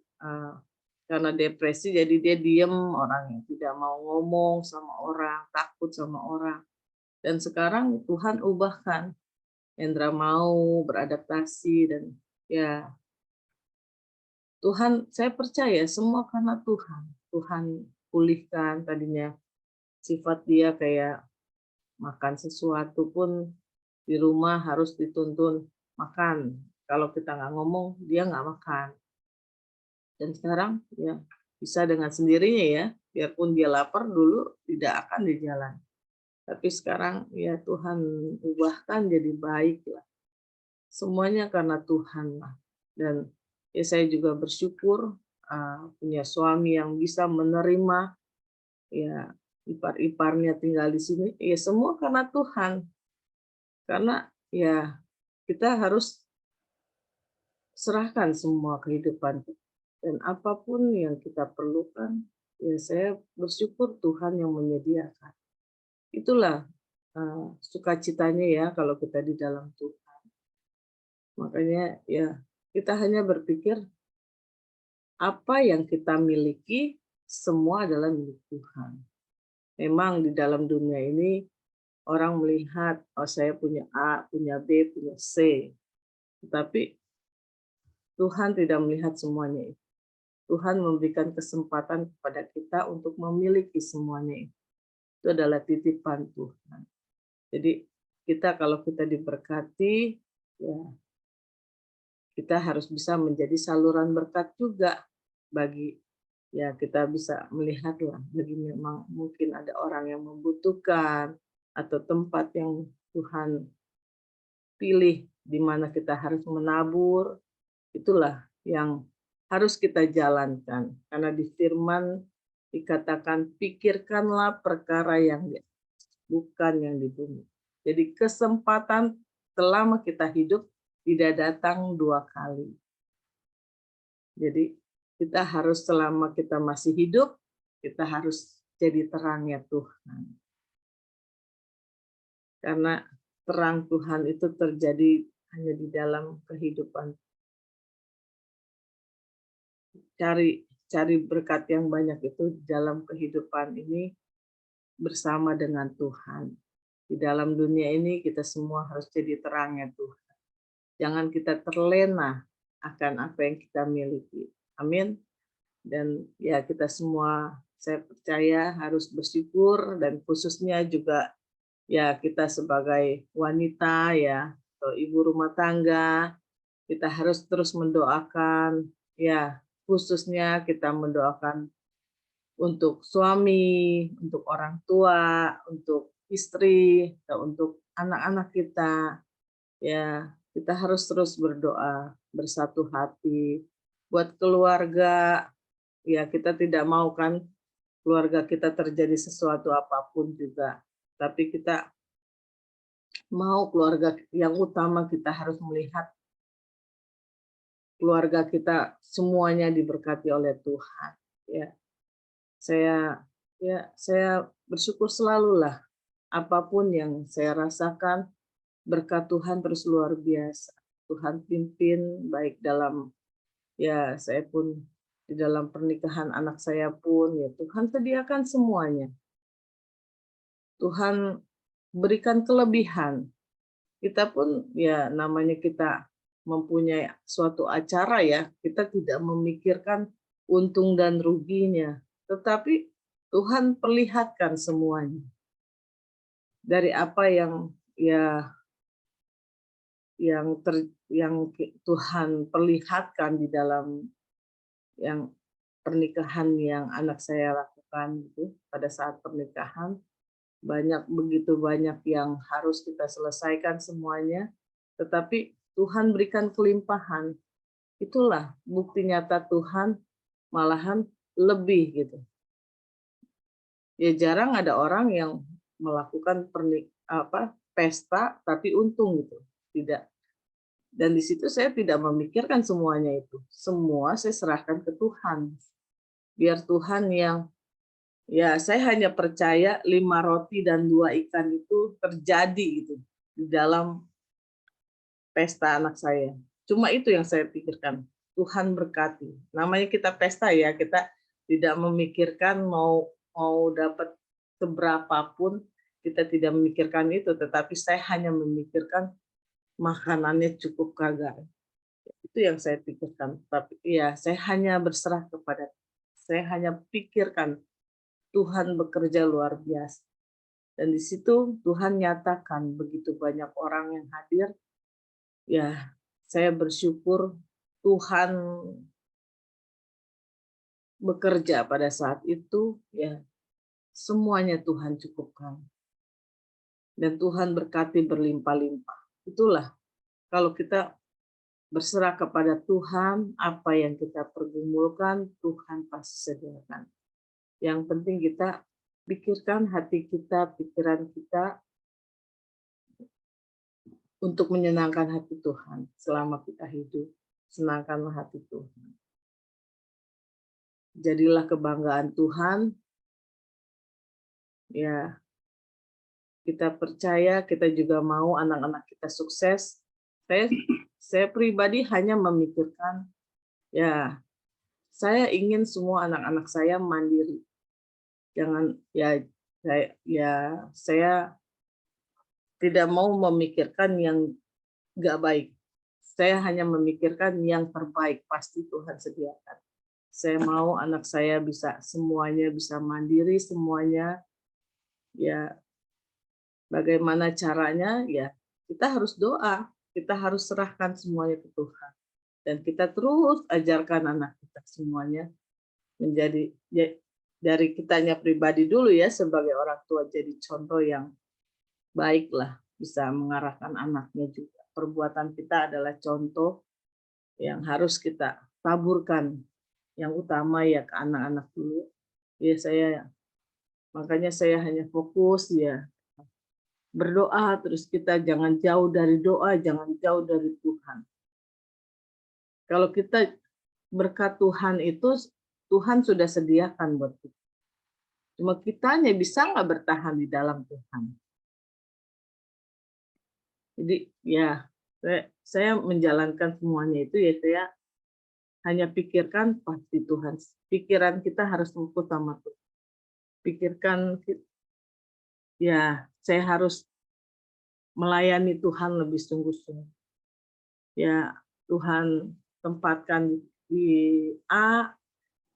karena depresi jadi dia diem orangnya, tidak mau ngomong sama orang, takut sama orang. Dan sekarang Tuhan ubahkan, Hendra mau beradaptasi dan ya Tuhan, saya percaya semua karena Tuhan. Tuhan pulihkan tadinya sifat dia kayak makan sesuatu pun di rumah harus dituntun makan. Kalau kita nggak ngomong, dia nggak makan. Dan sekarang ya bisa dengan sendirinya ya, biarpun dia lapar dulu tidak akan di jalan. Tapi sekarang ya Tuhan ubahkan jadi baik lah. Semuanya karena Tuhan lah. Dan ya saya juga bersyukur punya suami yang bisa menerima ya ipar-iparnya tinggal di sini. Ya semua karena Tuhan. Karena ya kita harus serahkan semua kehidupan dan apapun yang kita perlukan, ya saya bersyukur Tuhan yang menyediakan. Itulah sukacitanya ya kalau kita di dalam Tuhan. Makanya ya kita hanya berpikir apa yang kita miliki semua adalah milik Tuhan. Memang di dalam dunia ini orang melihat, oh saya punya A, punya B, punya C. Tetapi Tuhan tidak melihat semuanya itu. Tuhan memberikan kesempatan kepada kita untuk memiliki semuanya itu. Itu adalah titipan Tuhan. Jadi kita kalau kita diberkati, ya kita harus bisa menjadi saluran berkat juga bagi, ya kita bisa melihatlah bagi memang mungkin ada orang yang membutuhkan atau tempat yang Tuhan pilih di mana kita harus menabur, itulah yang harus kita jalankan. Karena di firman dikatakan pikirkanlah perkara yang bukan yang di bumi. Jadi kesempatan selama kita hidup tidak datang 2 kali. Jadi kita harus selama kita masih hidup, kita harus jadi terangnya Tuhan. Karena terang Tuhan itu terjadi hanya di dalam kehidupan. Cari berkat yang banyak itu dalam kehidupan ini bersama dengan Tuhan. Di dalam dunia ini kita semua harus jadi terangnya Tuhan. Jangan kita terlena akan apa yang kita miliki. Amin. Dan ya kita semua, saya percaya harus bersyukur, dan khususnya juga ya kita sebagai wanita ya atau ibu rumah tangga, kita harus terus mendoakan, ya khususnya kita mendoakan untuk suami, untuk orang tua, untuk istri, atau untuk anak-anak kita. Ya, kita harus terus berdoa, bersatu hati. Buat keluarga, ya kita tidak mau kan keluarga kita terjadi sesuatu apapun juga. Tapi kita mau keluarga yang utama, kita harus melihat keluarga kita semuanya diberkati oleh Tuhan. Ya, saya bersyukur selalulah apapun yang saya rasakan, berkat Tuhan terus luar biasa. Tuhan pimpin baik dalam, ya saya pun di dalam pernikahan anak saya pun, ya Tuhan sediakan semuanya. Tuhan berikan kelebihan. Kita pun ya namanya kita mempunyai suatu acara ya, kita tidak memikirkan untung dan ruginya, tetapi Tuhan perlihatkan semuanya. Dari apa yang ya yang Tuhan perlihatkan di dalam yang pernikahan yang anak saya lakukan itu, pada saat pernikahan begitu banyak yang harus kita selesaikan semuanya, tetapi Tuhan berikan kelimpahan. Itulah bukti nyata Tuhan, malahan lebih gitu. Ya jarang ada orang yang melakukan pesta tapi untung gitu. Tidak. Dan di situ saya tidak memikirkan semuanya itu. Semua saya serahkan ke Tuhan. Biar Tuhan yang, ya saya hanya percaya 5 roti dan 2 ikan itu terjadi gitu di dalam pesta anak saya. Cuma itu yang saya pikirkan. Tuhan berkati. Namanya kita pesta ya, kita tidak memikirkan mau dapat seberapapun, kita tidak memikirkan itu, tetapi saya hanya memikirkan makanannya cukup kagak. Itu yang saya pikirkan. Tapi ya saya hanya berserah kepada, saya hanya pikirkan Tuhan bekerja luar biasa. Dan di situ Tuhan nyatakan begitu banyak orang yang hadir. Ya, saya bersyukur Tuhan bekerja pada saat itu, ya semuanya Tuhan cukupkan. Dan Tuhan berkati berlimpah-limpah. Itulah kalau kita berserah kepada Tuhan, apa yang kita pergumulkan, Tuhan pasti sediakan. Yang penting kita pikirkan hati kita, pikiran kita, untuk menyenangkan hati Tuhan selama kita hidup. Senangkanlah hati Tuhan. Jadilah kebanggaan Tuhan. Ya, kita percaya, kita juga mau anak-anak kita sukses. Saya pribadi hanya memikirkan, ya saya ingin semua anak-anak saya mandiri. Jangan saya tidak mau memikirkan yang nggak baik. Saya hanya memikirkan yang terbaik, pasti Tuhan sediakan. Saya mau anak saya bisa semuanya, bisa mandiri semuanya. Ya, bagaimana caranya? Ya, kita harus doa. Kita harus serahkan semuanya ke Tuhan. Dan kita terus ajarkan anak kita semuanya menjadi dari kitanya pribadi dulu ya, sebagai orang tua jadi contoh yang baiklah, bisa mengarahkan anaknya juga. Perbuatan kita adalah contoh yang harus kita taburkan. Yang utama ya ke anak-anak dulu. Ya makanya saya hanya fokus ya berdoa, terus kita jangan jauh dari doa, jangan jauh dari Tuhan. Kalau kita berkat Tuhan itu, Tuhan sudah sediakan buat kita. Cuma kitanya bisa nggak bertahan di dalam Tuhan. Jadi ya saya menjalankan semuanya itu ya, saya hanya pikirkan pasti Tuhan. Pikiran kita harus fokus sama Tuhan. Pikirkan ya saya harus melayani Tuhan lebih sungguh-sungguh. Ya Tuhan tempatkan di A,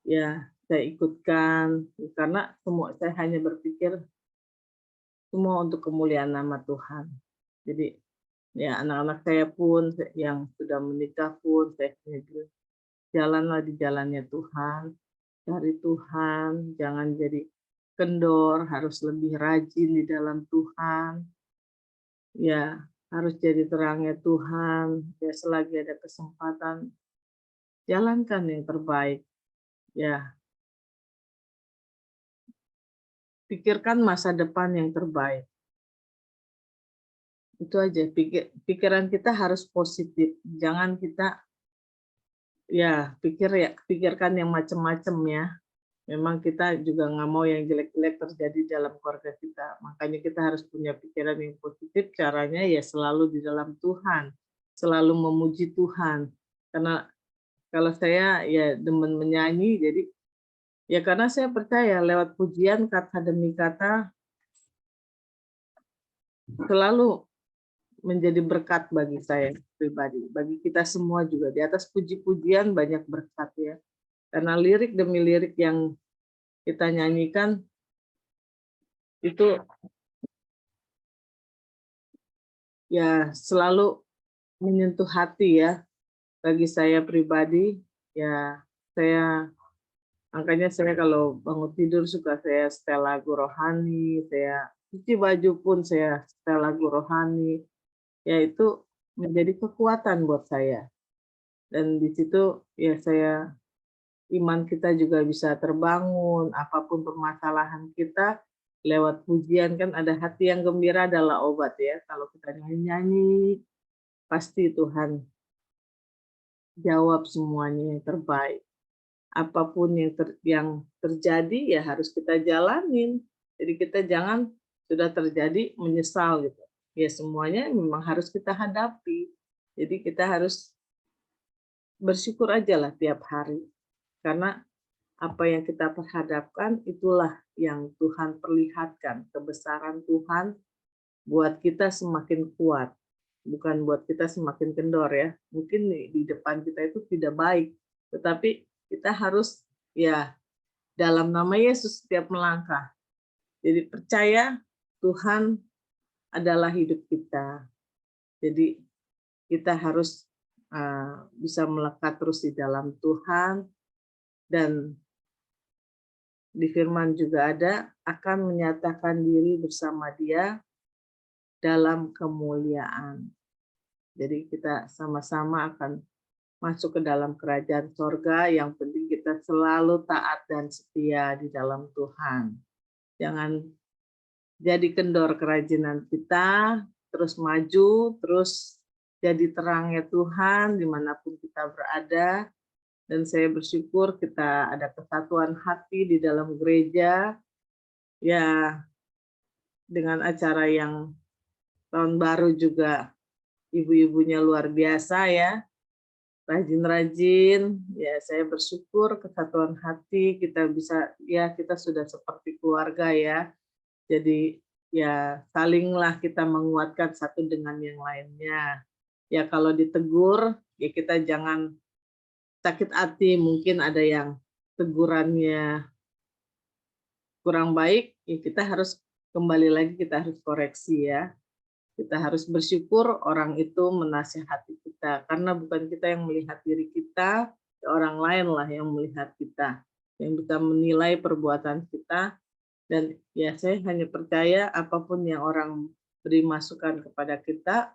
ya saya ikutkan, karena saya hanya berpikir semua untuk kemuliaan nama Tuhan. Jadi ya anak-anak saya pun yang sudah menikah pun saya bilang, jalanlah di jalannya Tuhan, cari Tuhan, jangan jadi kendor, harus lebih rajin di dalam Tuhan. Ya, harus jadi terangnya Tuhan. Ya, selagi ada kesempatan, jalankan yang terbaik. Ya, pikirkan masa depan yang terbaik. Itu aja, pikiran kita harus positif. Jangan kita pikirkan yang macam-macam ya. Memang kita juga nggak mau yang jelek-jelek terjadi dalam keluarga kita. Makanya kita harus punya pikiran yang positif. Caranya ya selalu di dalam Tuhan, selalu memuji Tuhan. Karena kalau saya ya demen menyanyi, jadi ya karena saya percaya lewat pujian kata demi kata selalu menjadi berkat bagi saya pribadi, bagi kita semua juga. Di atas puji-pujian banyak berkat ya. Karena lirik demi lirik yang kita nyanyikan itu ya selalu menyentuh hati ya. Bagi saya pribadi, ya makanya saya kalau bangun tidur suka saya setel lagu rohani, saya cuci baju pun saya setel lagu rohani. Ya itu menjadi kekuatan buat saya. Dan di situ ya iman kita juga bisa terbangun, apapun permasalahan kita, lewat pujian kan ada hati yang gembira adalah obat ya. Kalau kita nyanyi, pasti Tuhan jawab semuanya yang terbaik. Apapun yang terjadi ya harus kita jalanin. Jadi kita jangan sudah terjadi menyesal gitu. Ya semuanya memang harus kita hadapi. Jadi kita harus bersyukur aja lah tiap hari. Karena apa yang kita perhadapkan itulah yang Tuhan perlihatkan. Kebesaran Tuhan buat kita semakin kuat. Bukan buat kita semakin kendor ya. Mungkin di depan kita itu tidak baik. Tetapi kita harus ya dalam nama Yesus setiap melangkah. Jadi percaya Tuhan adalah hidup kita. Jadi kita harus bisa melekat terus di dalam Tuhan, dan di firman juga ada akan menyatakan diri bersama Dia dalam kemuliaan. Jadi kita sama-sama akan masuk ke dalam kerajaan sorga. Yang penting kita selalu taat dan setia di dalam Tuhan. Jangan jadi kendor kerajinan kita, terus maju, terus jadi terangnya Tuhan dimanapun kita berada. Dan saya bersyukur kita ada kesatuan hati di dalam gereja, ya dengan acara yang tahun baru juga ibu-ibunya luar biasa ya, rajin-rajin. Ya saya bersyukur kesatuan hati kita bisa, ya kita sudah seperti keluarga ya. Jadi ya salinglah kita menguatkan satu dengan yang lainnya. Ya kalau ditegur, ya kita jangan sakit hati, mungkin ada yang tegurannya kurang baik, ya kita harus kembali lagi, kita harus koreksi ya. Kita harus bersyukur orang itu menasihati kita, karena bukan kita yang melihat diri kita, orang lain lah yang melihat kita, yang bisa menilai perbuatan kita. Dan ya saya hanya percaya apapun yang orang beri masukan kepada kita,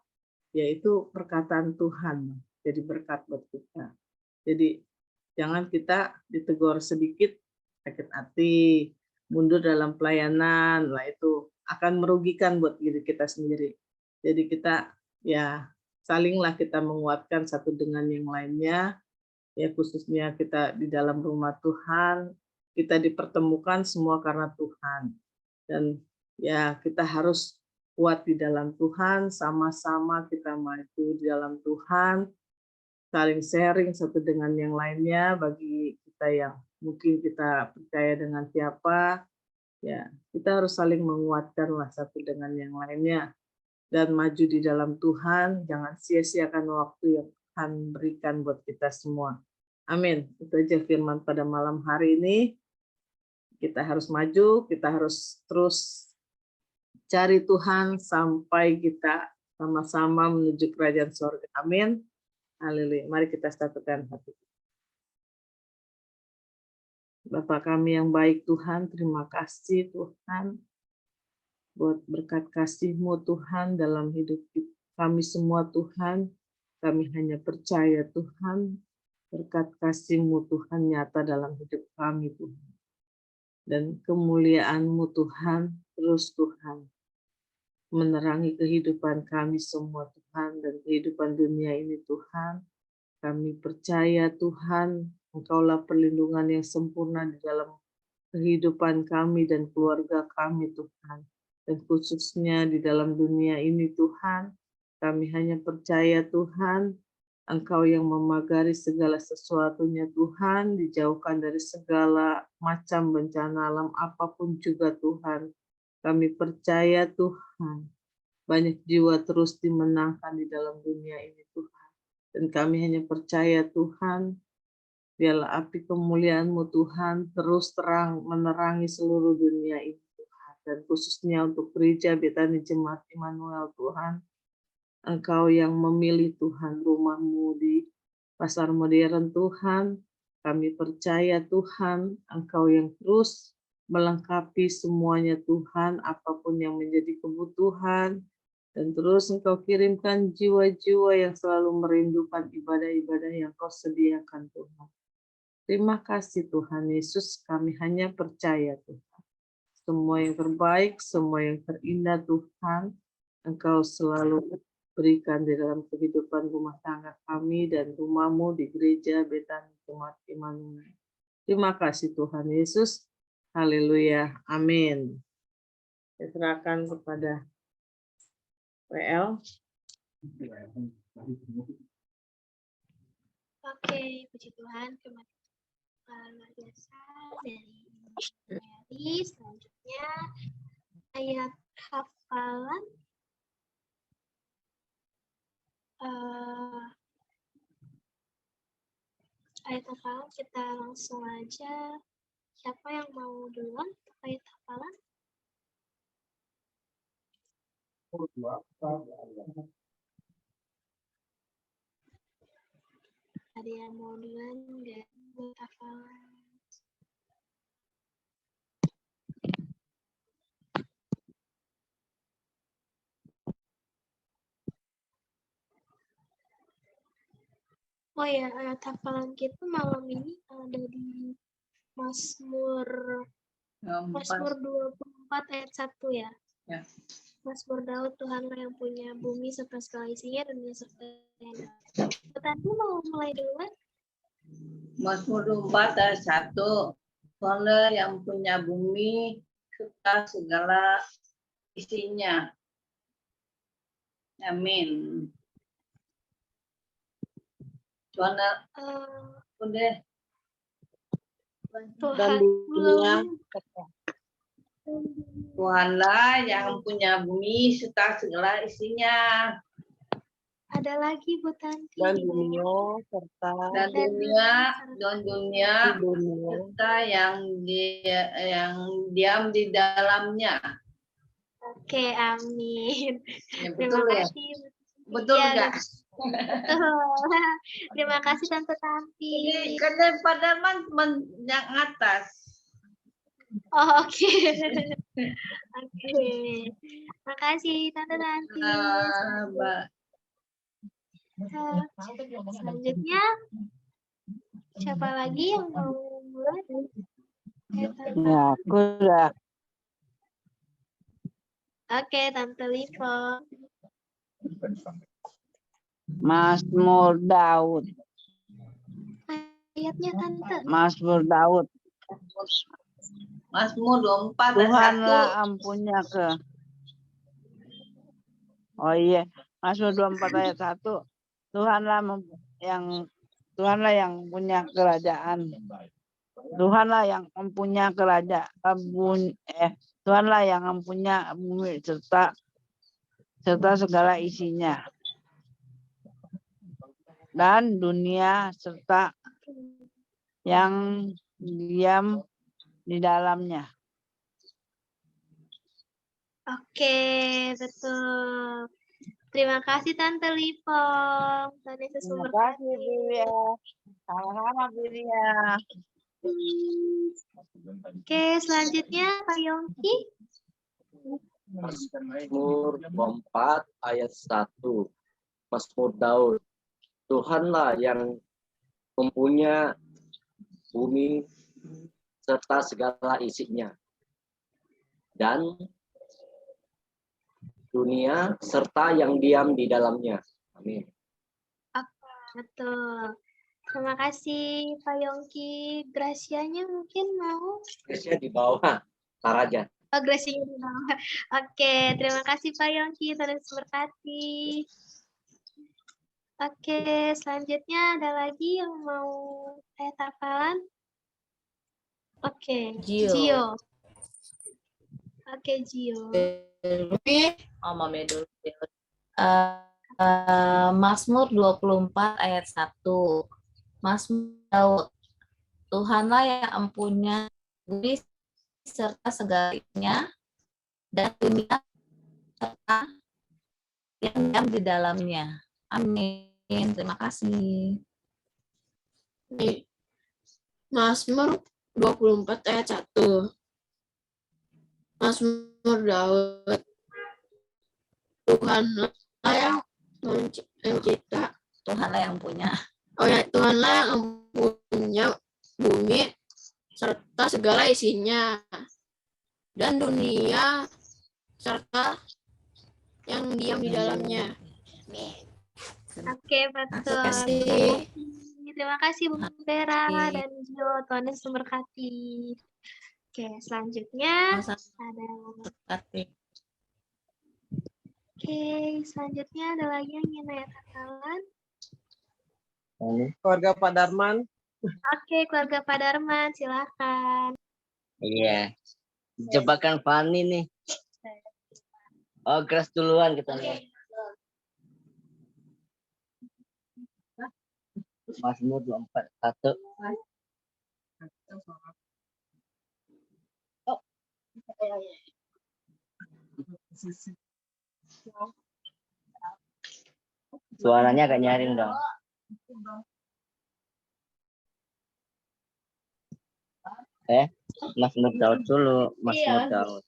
yaitu perkataan Tuhan, jadi berkat buat kita. Jadi jangan kita ditegur sedikit sakit hati, mundur dalam pelayanan, lah itu akan merugikan buat diri kita sendiri. Jadi kita ya salinglah kita menguatkan satu dengan yang lainnya, ya khususnya kita di dalam rumah Tuhan, kita dipertemukan semua karena Tuhan. Dan ya kita harus kuat di dalam Tuhan, sama-sama kita maju di dalam Tuhan, saling sharing satu dengan yang lainnya. Bagi kita yang mungkin kita percaya dengan siapa, ya kita harus saling menguatkan lah satu dengan yang lainnya dan maju di dalam Tuhan. Jangan sia-siakan waktu yang Tuhan berikan buat kita semua. Amin. Itu aja firman pada malam hari ini. Kita harus maju, kita harus terus cari Tuhan sampai kita sama-sama menuju kerajaan surga. Amin. Haleluya. Mari kita satukan hati. Bapa kami yang baik Tuhan, terima kasih Tuhan buat berkat kasih-Mu Tuhan dalam hidup kami semua Tuhan. Kami hanya percaya Tuhan, berkat kasih-Mu Tuhan nyata dalam hidup kami Tuhan. Dan kemuliaan-Mu Tuhan, terus Tuhan, menerangi kehidupan kami semua Tuhan, dan kehidupan dunia ini Tuhan. Kami percaya Tuhan, Engkaulah perlindungan yang sempurna di dalam kehidupan kami dan keluarga kami Tuhan. Dan khususnya di dalam dunia ini Tuhan, kami hanya percaya Tuhan, Engkau yang memagari segala sesuatunya Tuhan, dijauhkan dari segala macam bencana alam apapun juga Tuhan. Kami percaya Tuhan, banyak jiwa terus dimenangkan di dalam dunia ini Tuhan. Dan kami hanya percaya Tuhan, biarlah api kemuliaan-Mu Tuhan terus terang menerangi seluruh dunia ini Tuhan. Dan khususnya untuk gereja Betani Jemaat Immanuel Tuhan, Engkau yang memilih Tuhan rumah-Mu di Pasar Modern Tuhan. Kami percaya Tuhan, Engkau yang terus melengkapi semuanya Tuhan, apapun yang menjadi kebutuhan. Dan terus Engkau kirimkan jiwa-jiwa yang selalu merindukan ibadah-ibadah yang Kau sediakan Tuhan. Terima kasih Tuhan Yesus, kami hanya percaya Tuhan. Semua yang terbaik, semua yang terindah Tuhan, Engkau selalu berikan di dalam kehidupan rumah tangga kami dan rumah-Mu di gereja Betani Jemaat Immanuel. Terima kasih Tuhan Yesus. Haleluya. Amin. Saya serahkan kepada WL. Oke, puji Tuhan, luar biasa dari Mary. Selanjutnya ayat hafalan kita langsung aja. Siapa yang mau duluan ayat hafalan? Ada yang mau duluan nggak buat hafalan? Oh ya, ayat hafalan kita malam ini ada di Mazmur 24 ayat 1 ya. Ya. Mazmur Daud, Tuhanlah yang punya bumi serta segala isinya dan dunia serta yang Tadi mau mulai duluan? Mazmur 24 ayat 1. Tuhanlah yang punya bumi serta segala isinya. Amin. Tuhanlah udah Tuhan belum. Tuhanlah yang punya bumi serta segala isinya. Ada lagi Bu Tanti. Dan dunia serta serta yang diam di dalamnya. Oke, amin. Ya, Terima betul ya? kasih. Betul Iya, nggak? betul. Terima kasih Tante Tanti. Ini kan pada yang atas. Oh, oke. Oke. Makasih Tante Tanti. Mbak. Selanjutnya, siapa lagi yang mau mulai? Ya, aku udah. Oke, Tante Livo. Mazmur Daud. Ayatnya Tante. Mazmur Daud. Mazmur 24 ayat 1. Tuhanlah ampunnya ke. Oh iya, Mazmur 24 ayat 1. Tuhanlah yang punya kerajaan. Tuhanlah yang mempunyai kerajaan Tuhanlah yang mempunyai bumi serta segala isinya dan dunia serta yang diam di dalamnya. Oke, betul. Terima kasih Tante Lipong. Tuhan Yesus Terima memberkati. kasih Bilia. Sama-sama Bilia. Oke, selanjutnya Pak Yongki. Mazmur 24 ayat 1. Mazmur Daud. Tuhanlah yang mempunyai bumi serta segala isinya dan dunia serta yang diam di dalamnya. Amin. Betul. Terima kasih Pak Yongki. Grasianya mungkin mau? Biasanya di bawah Taraja. Oh, Grasianya di bawah. Oke, terima kasih Pak Yongki. Tuhan Yesus memberkati. Oke, selanjutnya ada lagi yang mau ayat hafalan? Oke, Gio. Oke, Gio. Mazmur 24 ayat 1. Mazmur Daud. Tuhanlah yang mempunyai bumi serta segalanya dan dunia serta yang diam di dalamnya. Amin. Terima kasih. Mazmur 24 ayat 1. Mazmur Daud. Tuhanlah yang mencipta. Tuhanlah yang punya. Oh ya, Tuhanlah yang punya bumi serta segala isinya dan dunia serta yang diam di dalamnya. Oke, betul. Terima kasih Bu Vera dan Gio. Tuhan Yesus memberkati. Oke, selanjutnya ada. Oke, selanjutnya ada lagi yang ingin ayat hafalan. Keluarga Pak Darman. Oke, keluarga Pak Darman, silakan. Iya. Jebakan Fani nih. Oh, keras duluan kita nih. Mazmur 24 1. Suaranya agak nyaring dong. Mazmur Daud dulu, Mazmur Daud.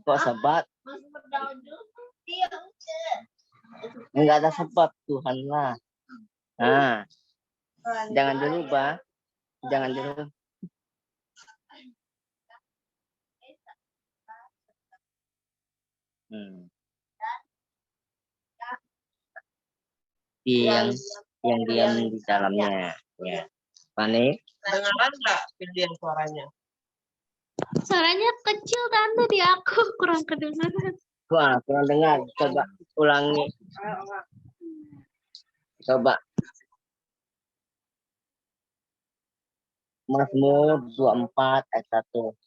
Kok sebab? Enggak ada sebab, Tuhanlah. Nah, jangan dulu, Pak. Jangan dulu. Yang diam di dalamnya. Ya. Panik. Dengaran nggak pilihan suaranya? Suaranya kecil Tante di aku, kurang kedengaran. Wah, kurang dengar. Coba ulangi. Coba. Mazmur 24 ayat 1.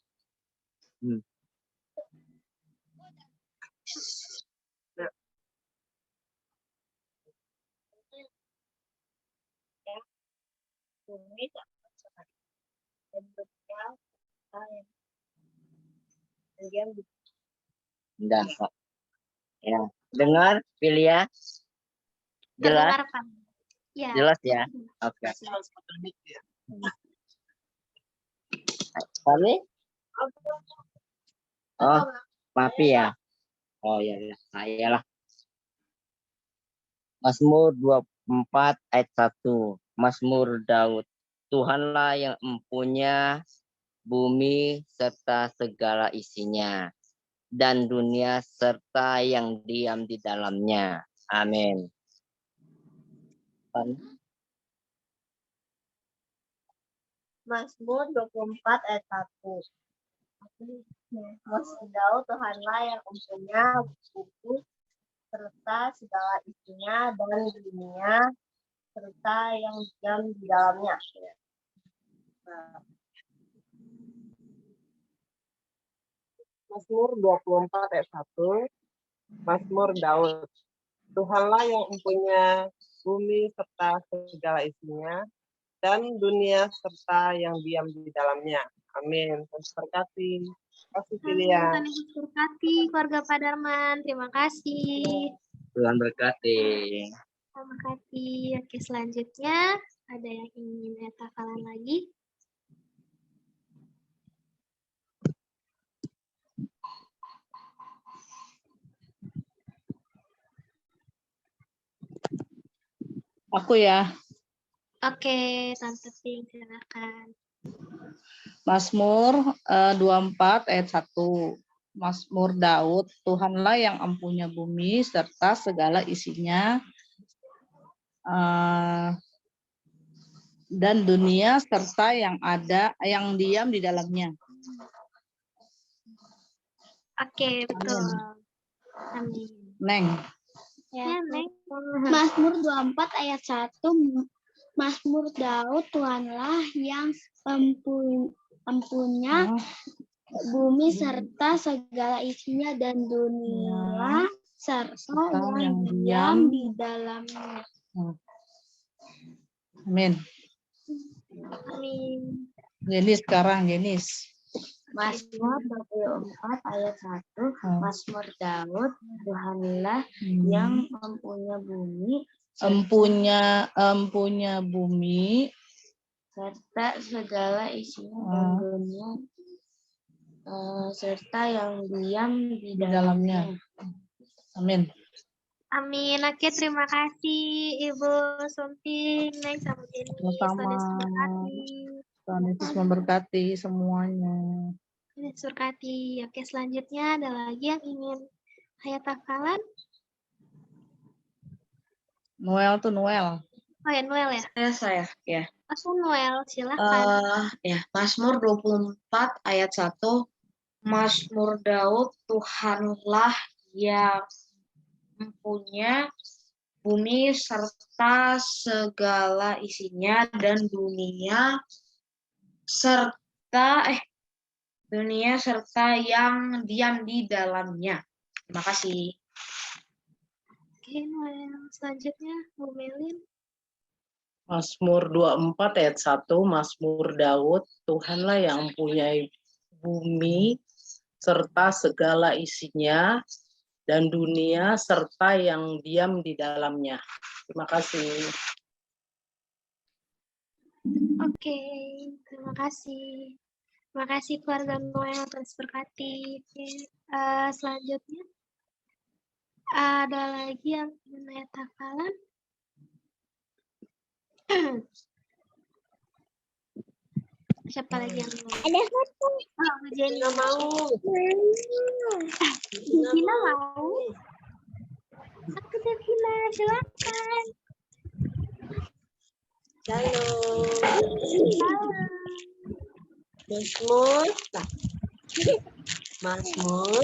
Enggak, Pak. Ya, dengar, Filia? Jelas? Terdengar, Pak. Ya. Jelas ya? Oke. Kami? Oh, Papi ya? Oh ya, ya. Saya lah. Mazmur 24 ayat 1. Mazmur Daud. Tuhanlah yang empunya bumi serta segala isinya, dan dunia serta yang diam di dalamnya. Amin. Mazmur 24 ayat 1. Mazmur Daud, Tuhanlah yang mempunya bumi serta segala isinya, dan dunia serta yang diam di dalamnya. Mazmur 24 ayat 1. Mazmur Daud. Tuhanlah yang mempunyai bumi serta segala isinya, dan dunia serta yang diam di dalamnya. Amin. Terima kasih. Kasih Filia. Tuhan Yesus berkati keluarga Pak Darman. Terima kasih. Tuhan berkati. Terima kasih. Oke, selanjutnya ada yang ingin hafalan lagi? Aku ya. Oke, Tante Pink, silakan. Mazmur 24 ayat 1. Mazmur Daud, Tuhanlah yang empunya bumi serta segala isinya, dan dunia serta yang diam di dalamnya. Oke, betul. Amin. Neng. Ya, Neng. Mazmur 24 ayat 1. Mazmur Daud, Tuhanlah yang empunya bumi serta segala isinya, dan dunia serta yang diam di dalamnya. Amin. Amin. Jenis sekarang, Jenis. Mazmur 24 ayat 1. Mazmur Daud, Tuhanlah yang mempunyai bumi Empunya bumi serta segala isinya, dan dunia serta yang diam di dalamnya. Amin. Amin. Oke, terima kasih Ibu Sumping, Neng, sama Jenny. Sama-sama. Tuhan Yesus memberkati semuanya. Yesus berkati. Oke, selanjutnya ada lagi yang ingin hayat hafalan? Noel tuh Noel. Oh ya, Noel ya? Saya ya. Aku Noel, silakan. Ya, Mazmur 24 ayat 1. Mazmur Daud, Tuhanlah yang mempunyai bumi serta segala isinya, dan dunia serta yang diam di dalamnya. Terima kasih. Oke, Noel. Selanjutnya, Bu Melin. Mazmur 24 ayat 1. Mazmur Daud, Tuhanlah yang mempunyai bumi serta segala isinya, dan dunia serta yang diam di dalamnya. Terima kasih. Oke, terima kasih. Terima kasih keluarga Noel atas berkati. Oke, selanjutnya ada lagi yang ingin hayat hafalan? Siapa lagi yang mau? Ada foto. Oh, Jenny. Nggak mau. Gina mau? Aku Devina, silakan. Halo. Halo. Mazmur. Mazmur.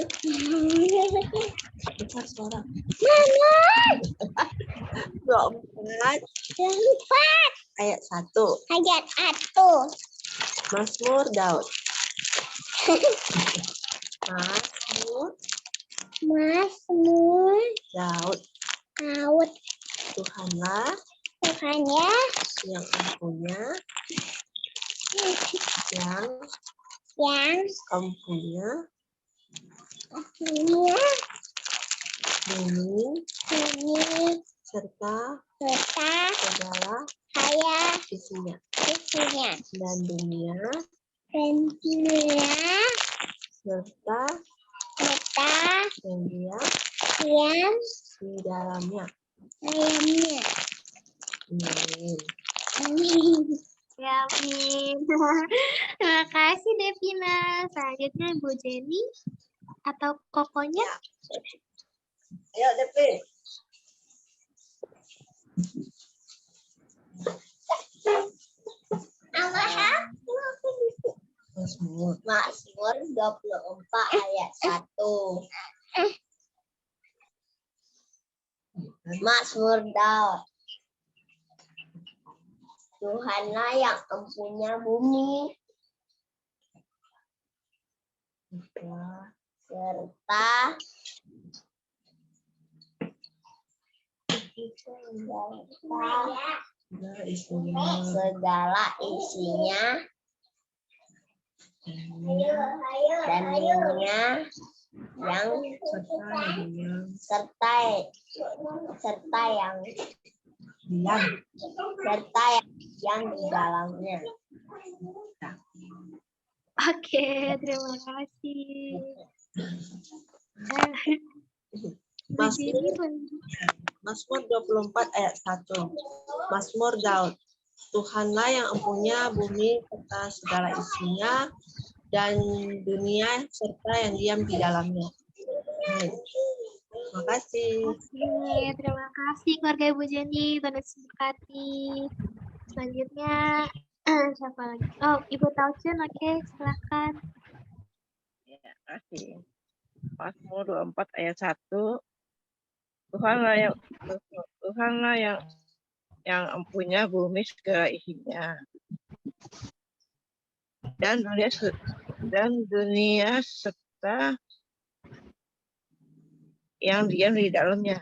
Bentar suara. Mama. 24. Ayat 1. Ayat 1. Mazmur Daud. Mazmur Daud. Tuhanlah yang empunya bumi serta segala isinya dan dunia serta yang diam di dalamnya. Amin. Ya, amin. Terima kasih Devina. Selanjutnya Bu Jenny atau Kokonya. Ayo Devi. Mazmur 24 ayat 1. Mazmur Daud. Tuhanlah yang empunya bumi serta segala isinya dan dunia yang serta yang diam di dalamnya. Oke, terima kasih. Mazmur 24 ayat 1. Mazmur Daud. Tuhanlah yang empunya bumi serta segala isinya dan dunia serta yang diam di dalamnya. Terima kasih. Oke, terima kasih keluarga Ibu Jenny. Tuhan Yesus memberkati. Selanjutnya siapa lagi? Oh, Ibu Taucen. Oke, silakan. Terima kasih. Mazmur 24 ayat 1. Tuhanlah yang empunya bumi segala isinya dan dunia serta yang diam di dalamnya.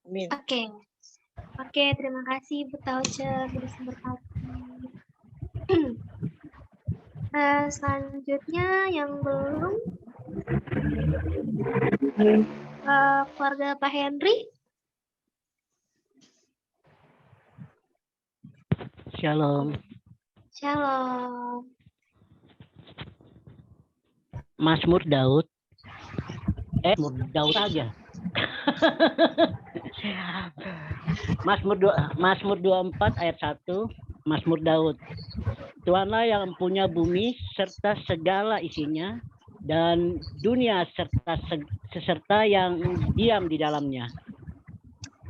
Amin. Oke. Oke, terima kasih Ibu Taucen. Tuhan Yesus memberkati. Selanjutnya yang belum keluarga Pak Henry. Shalom. Shalom. Mazmur Daud. Daud aja. Mazmur 24 ayat 1. Mazmur Daud. Tuhanlah yang punya bumi serta segala isinya dan dunia serta yang diam di dalamnya.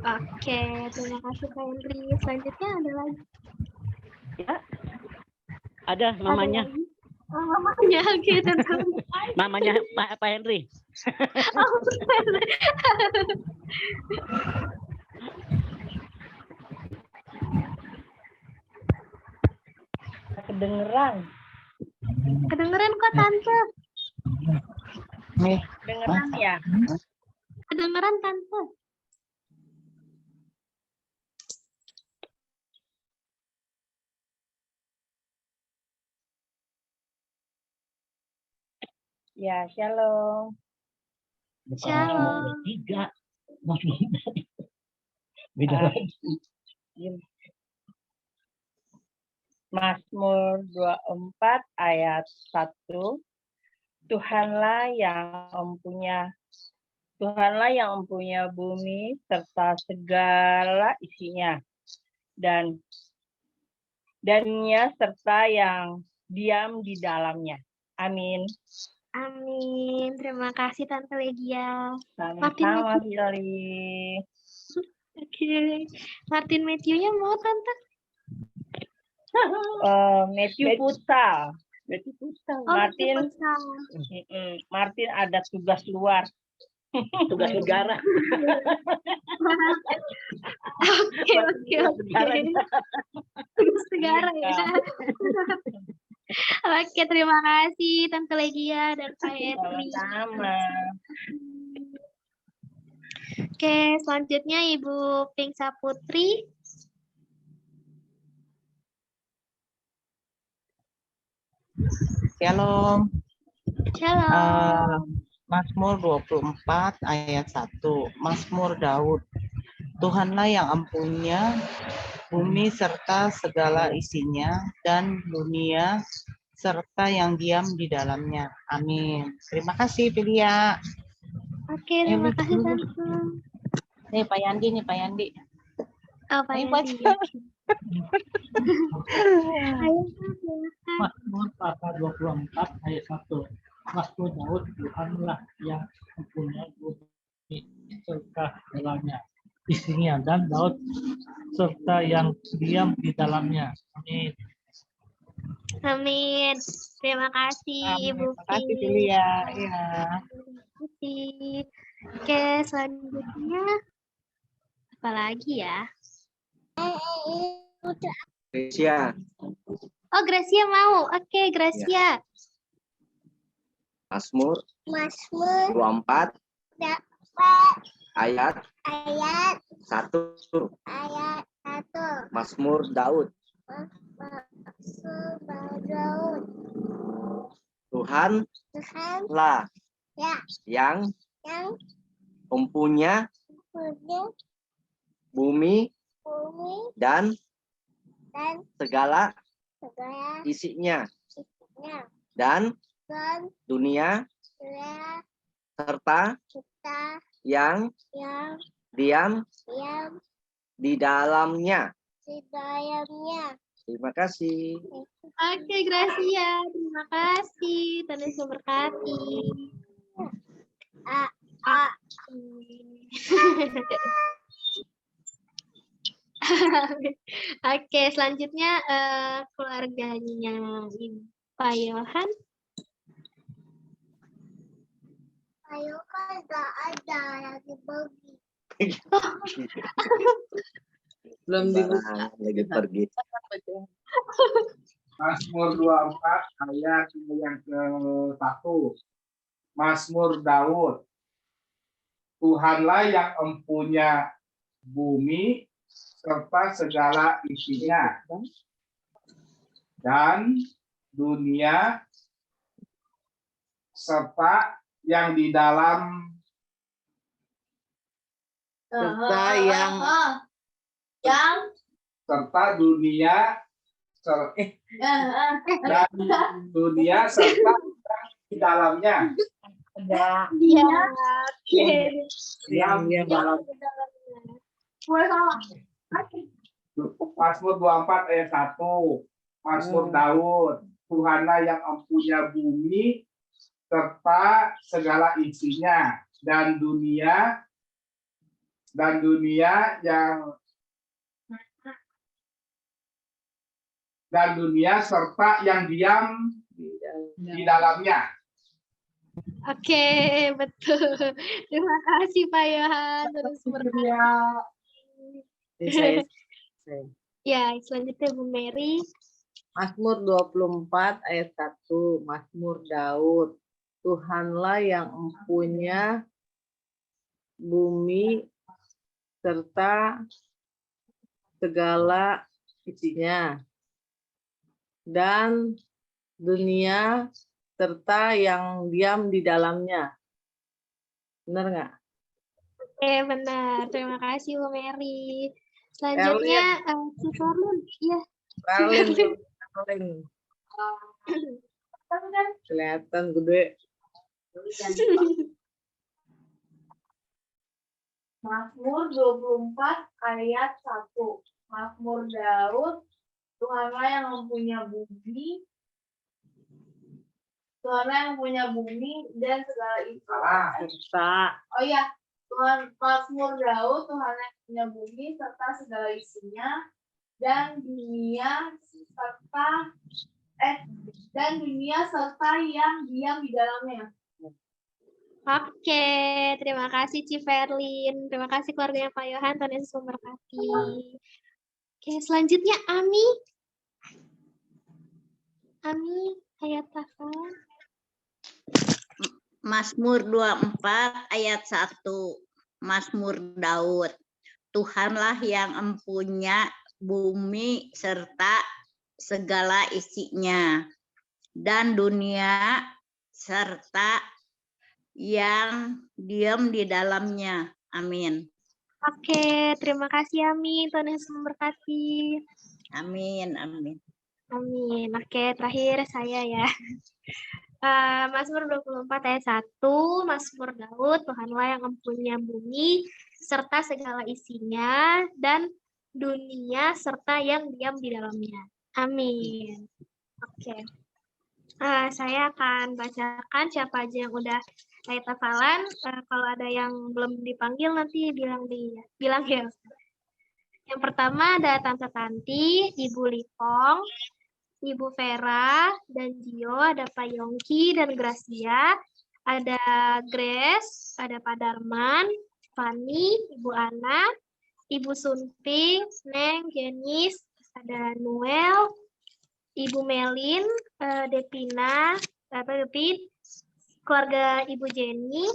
Oke, terima kasih Pak Henry. Selanjutnya ada lagi. Ya, ada mamanya. Oh, mamanya, oke. Mamanya Pak Henry. Oh, Pak Henry. Kedengeran kok Tante. Kedengeran ya? Kedengeran Tante. Ya, shalom. Shalom. Tiga. Beda lagi. Mazmur 24 ayat 1. Tuhanlah yang empunya bumi serta segala isinya dan dunia serta yang diam di dalamnya. Amin. Amin. Terima kasih Tante Legia. Sama-sama, Billy. Oke. Martin Matthew-nya mau Tante? Matthew futsal. Martin, Martin ada tugas luar. Tugas negara. Oke. Tugas negara ya. Oke, terima kasih Tante Legia dan Pak Henry. Sama. Oke, selanjutnya Ibu Pingsa Putri. Shalom. Shalom. Mazmur 24 ayat 1. Mazmur Daud. Tuhanlah yang empunya bumi serta segala isinya dan dunia serta yang diam di dalamnya. Amin. Terima kasih, Filia. Oke, terima kasih Tante. Nih Pak Yandi, Oh, Pak Ayo, Yandi. baca. Ayo, silakan. Mazmur pasal 24 ayat 1. Mazmur Daud, Tuhanlah yang mempunyai bumi serta segalanya isinya dan Daud serta yang diam di dalamnya. Amin. Amin. Terima kasih Ibu Terima kasih, Filia. Ya. Terima kasih. Oke, selanjutnya apa lagi ya? Gracia. Oh, Gracia mau. Oke, Gracia. Mazmur Mazmur 24 dapat ayat ayat 1. ayat 1. Mazmur Daud. Mazmur Daud. Tuhanlah Ya, yang yang mempunyai punya bumi bumi dan dan segala segala isinya isinya dan dan dunia dunia serta kita yang yang diam di dalamnya. di dalamnya. Terima kasih. Oke, Gracia. Terima kasih. Tuhan Yesus memberkati. Oke, selanjutnya keluarganya Pak Yohan. Ayo kan nggak ada lagi pergi. Belum dibuka. Lagi pergi. Mazmur 24 ayat yang ke-1. Mazmur Daud. Tuhanlah yang empunya bumi serta segala isinya dan dunia serta yang di dalam serta yang serta dunia dan dunia serta yang di dalamnya. Iya. Yang di dalam. Mazmur 24 ayat 1. Mazmur Daud. Tuhanlah yang empunya bumi serta segala isinya dan dunia serta yang diam di dalamnya. Oke, betul. Terima kasih Pak Yohan. Terus Ya, selanjutnya Bu Mary. Mazmur 24 ayat 1. Mazmur Daud. Tuhanlah yang empunya bumi serta segala isinya dan dunia serta yang diam di dalamnya. Benar nggak? Oke, benar. Terima kasih Bu Mary. Selanjutnya si Carlin. Iya. Carlin. Kelihatan gede. Mazmur 24 ayat 1. Mazmur Daud. Tuhanlah yang mempunyai bumi. Tuhanlah yang punya bumi dan segala isinya. Oh ya, Mazmur Daud, Tuhanlah yang punya bumi serta segala isinya dan dunia serta yang diam di dalamnya. Oke, terima kasih Civerlin. Terima kasih keluarganya Pak Yohan. Tuhan Yesus memberkati. Oke, selanjutnya Ami. Ami, ayat hafal. Mazmur 24 ayat 1. Mazmur Daud. Tuhanlah yang empunya bumi serta segala isinya dan dunia serta yang diam di dalamnya. Amin. Oke, terima kasih Ami. Tuhan Yesus memberkati. Amin. Amin. Amin. Oke, terakhir saya ya. Mazmur 24 ayat 1, Mazmur Daud, Tuhanlah yang empunya bumi serta segala isinya dan dunia serta yang diam di dalamnya. Amin. Oke. Saya akan bacakan siapa aja yang udah ayat hafalan. Kalau ada yang belum dipanggil nanti bilang ya. Yang pertama ada Tante Tanti, Ibu Lipong, Ibu Vera, dan Gio, ada Pak Yongki dan Gracia, ada Grace, ada Pak Darman, Fanny, Ibu Ana, Ibu Sunting, Neng, Jenis, ada Noel, Ibu Melin, Depina, Depin, keluarga Ibu Jenny,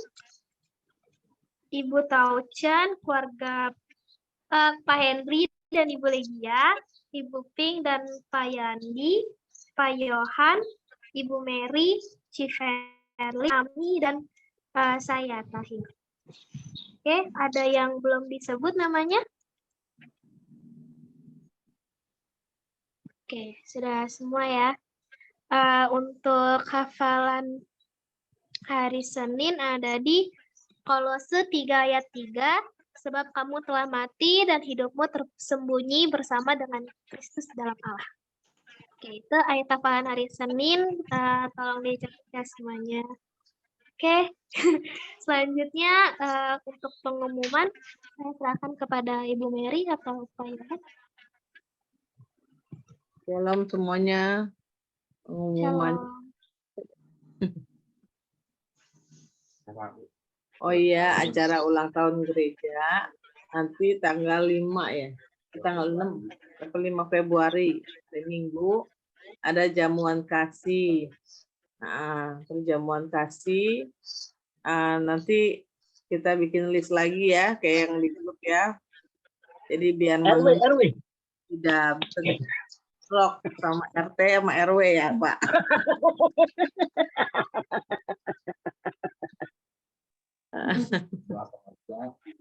Ibu Tauchan, keluarga Pak Henry dan Ibu Legia, Ibu Pink dan Pak Yandi, Pak Yohan, Ibu Mary, Ciferli, Ami, dan saya terakhir. Oke, ada yang belum disebut namanya? Oke, sudah semua ya. Untuk hafalan hari Senin ada di Kolose 3 ayat 3, sebab kamu telah mati dan hidupmu tersembunyi bersama dengan Kristus dalam Allah. Oke, itu ayat hafalan hari Senin. Tolong dicatat semuanya. Oke, selanjutnya untuk pengumuman, saya serahkan kepada Ibu Mary atau Pak Yohan. Shalom semuanya. Pengumuman. Oh iya, acara ulang tahun gereja nanti tanggal 5 ya. Tanggal 6 atau 5 Februari, hari Minggu, ada jamuan kasih. Jamuan kasih. Nanti kita bikin list lagi ya, kayak yang di grup ya. Jadi biar RW. tidak bentrok sama RT sama RW ya, Pak.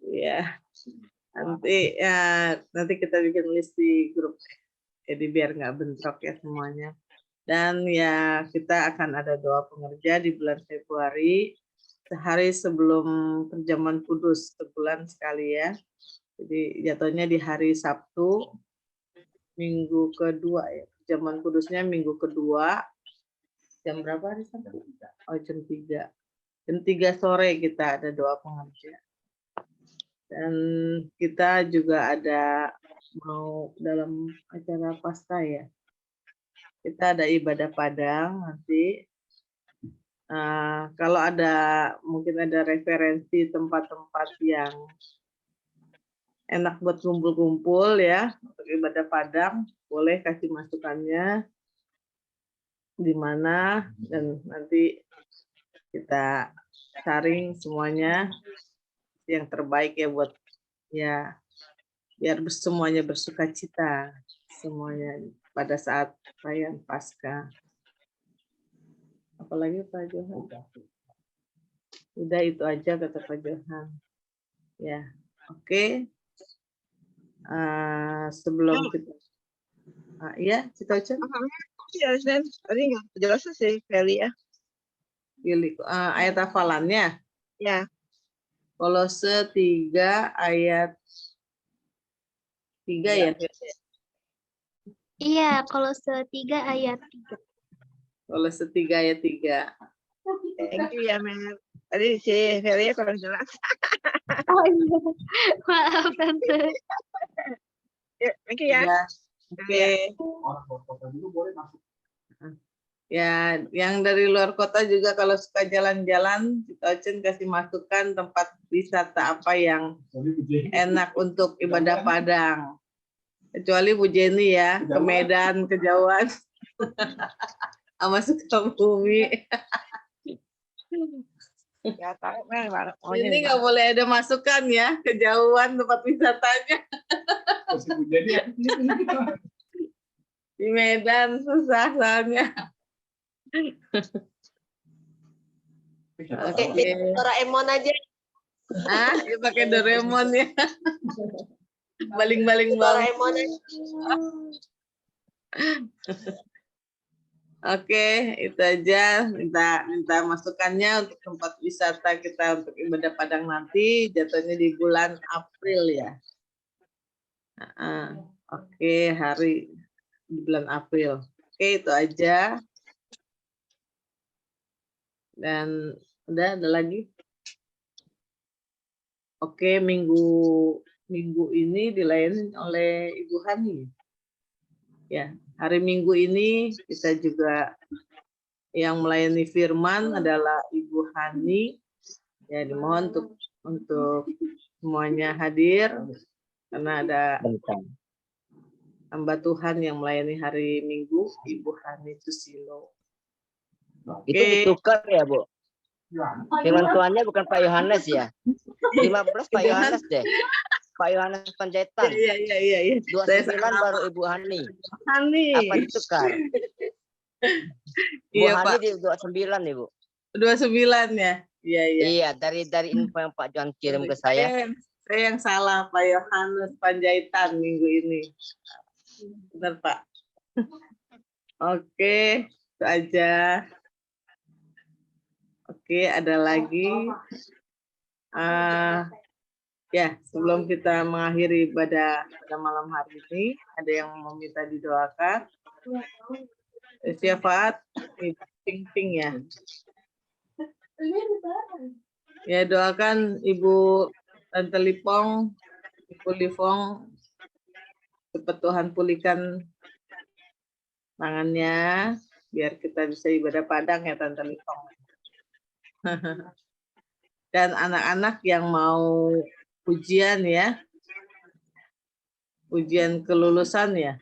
Ya, nanti kita bikin list di grup, jadi biar nggak bentrok ya semuanya. Dan ya kita akan ada doa pengerja di bulan Februari, sehari sebelum perjamuan kudus, sebulan sekali ya. Jadi jatuhnya di hari Sabtu, minggu kedua ya. Perjamuan kudusnya minggu kedua, jam berapa hari Sabtu? Oh, jam 3. Jam 3 sore kita ada doa pengerja. Dan kita juga ada mau dalam acara Paskah ya. Kita ada ibadah Padang nanti. Kalau mungkin ada referensi tempat-tempat yang enak buat kumpul-kumpul ya untuk ibadah Padang, boleh kasih masukannya di mana, dan nanti kita saring semuanya yang terbaik ya buat ya biar semuanya bersukacita semuanya pada saat perayaan Paskah. Apalagi Pak Johan? Udah itu aja kata Pak Johan. Ya, oke. Sebelum kita ya kita aja. Ya, tadi nggak jelas sih Feli ya. Ayat hafalannya. Ya. Kolose 3 ayat 3 ya. Iya, Kolose 3 ayat 3. Kolose 3 ayat 3. Thank you ya, Mer. Tadi si Feli kurang jelas. Oh iya, maaf Tante. Thank you ya. Oke. Ya, yang dari luar kota juga kalau suka jalan-jalan, kita kasih masukan tempat wisata apa yang enak untuk ibadah Padang. Kecuali Bu Jenny ya, ke Medan, kejauhan. Sama Sukabumi. Ya, tahu, Mer. Ini nggak boleh ada masukan ya, kejauhan tempat wisatanya. Di Medan susah soalnya. Oke. Doraemon aja. Ya pakai Doraemon ya. Baling-baling bang. Doraemon aja. Oke, itu aja. Minta masukannya untuk tempat wisata kita untuk ibadah Padang nanti. Jatuhnya di bulan April ya. Oke, hari di bulan April. Oke, itu aja. Dan udah ada lagi. Oke, minggu ini dilayani oleh Ibu Hani. Ya, hari Minggu ini kita juga yang melayani firman adalah Ibu Hani. Ya, dimohon untuk semuanya hadir karena ada hamba Tuhan yang melayani hari Minggu, Ibu Hani Susilo. Itu ditukar ya, Bu? Firman Tuhannya bukan Pak Yohanes ya? 15 Pak Yohanes deh. Pak Yohanes Panjaitan. Iya. 29 baru Ibu Hani. Apa ditukar? Bu Iya, Hani Pak. di 29 Ibu. 29 ya? Iya. Iya, dari info yang Pak Johan kirim ke saya. Saya yang salah, Pak Yohanes Panjaitan minggu ini. Benar, Pak. Oke, itu aja. Oke, ada lagi. Ya, sebelum kita mengakhiri ibadah pada malam hari ini, ada yang meminta didoakan. Syafaat, ping ya. Ya, doakan Ibu Tante Lipong, Ibu Lipong, cepat Tuhan pulihkan tangannya, biar kita bisa ibadah Padang ya Tante Lipong. Dan anak-anak yang mau ujian ya, ujian kelulusan ya.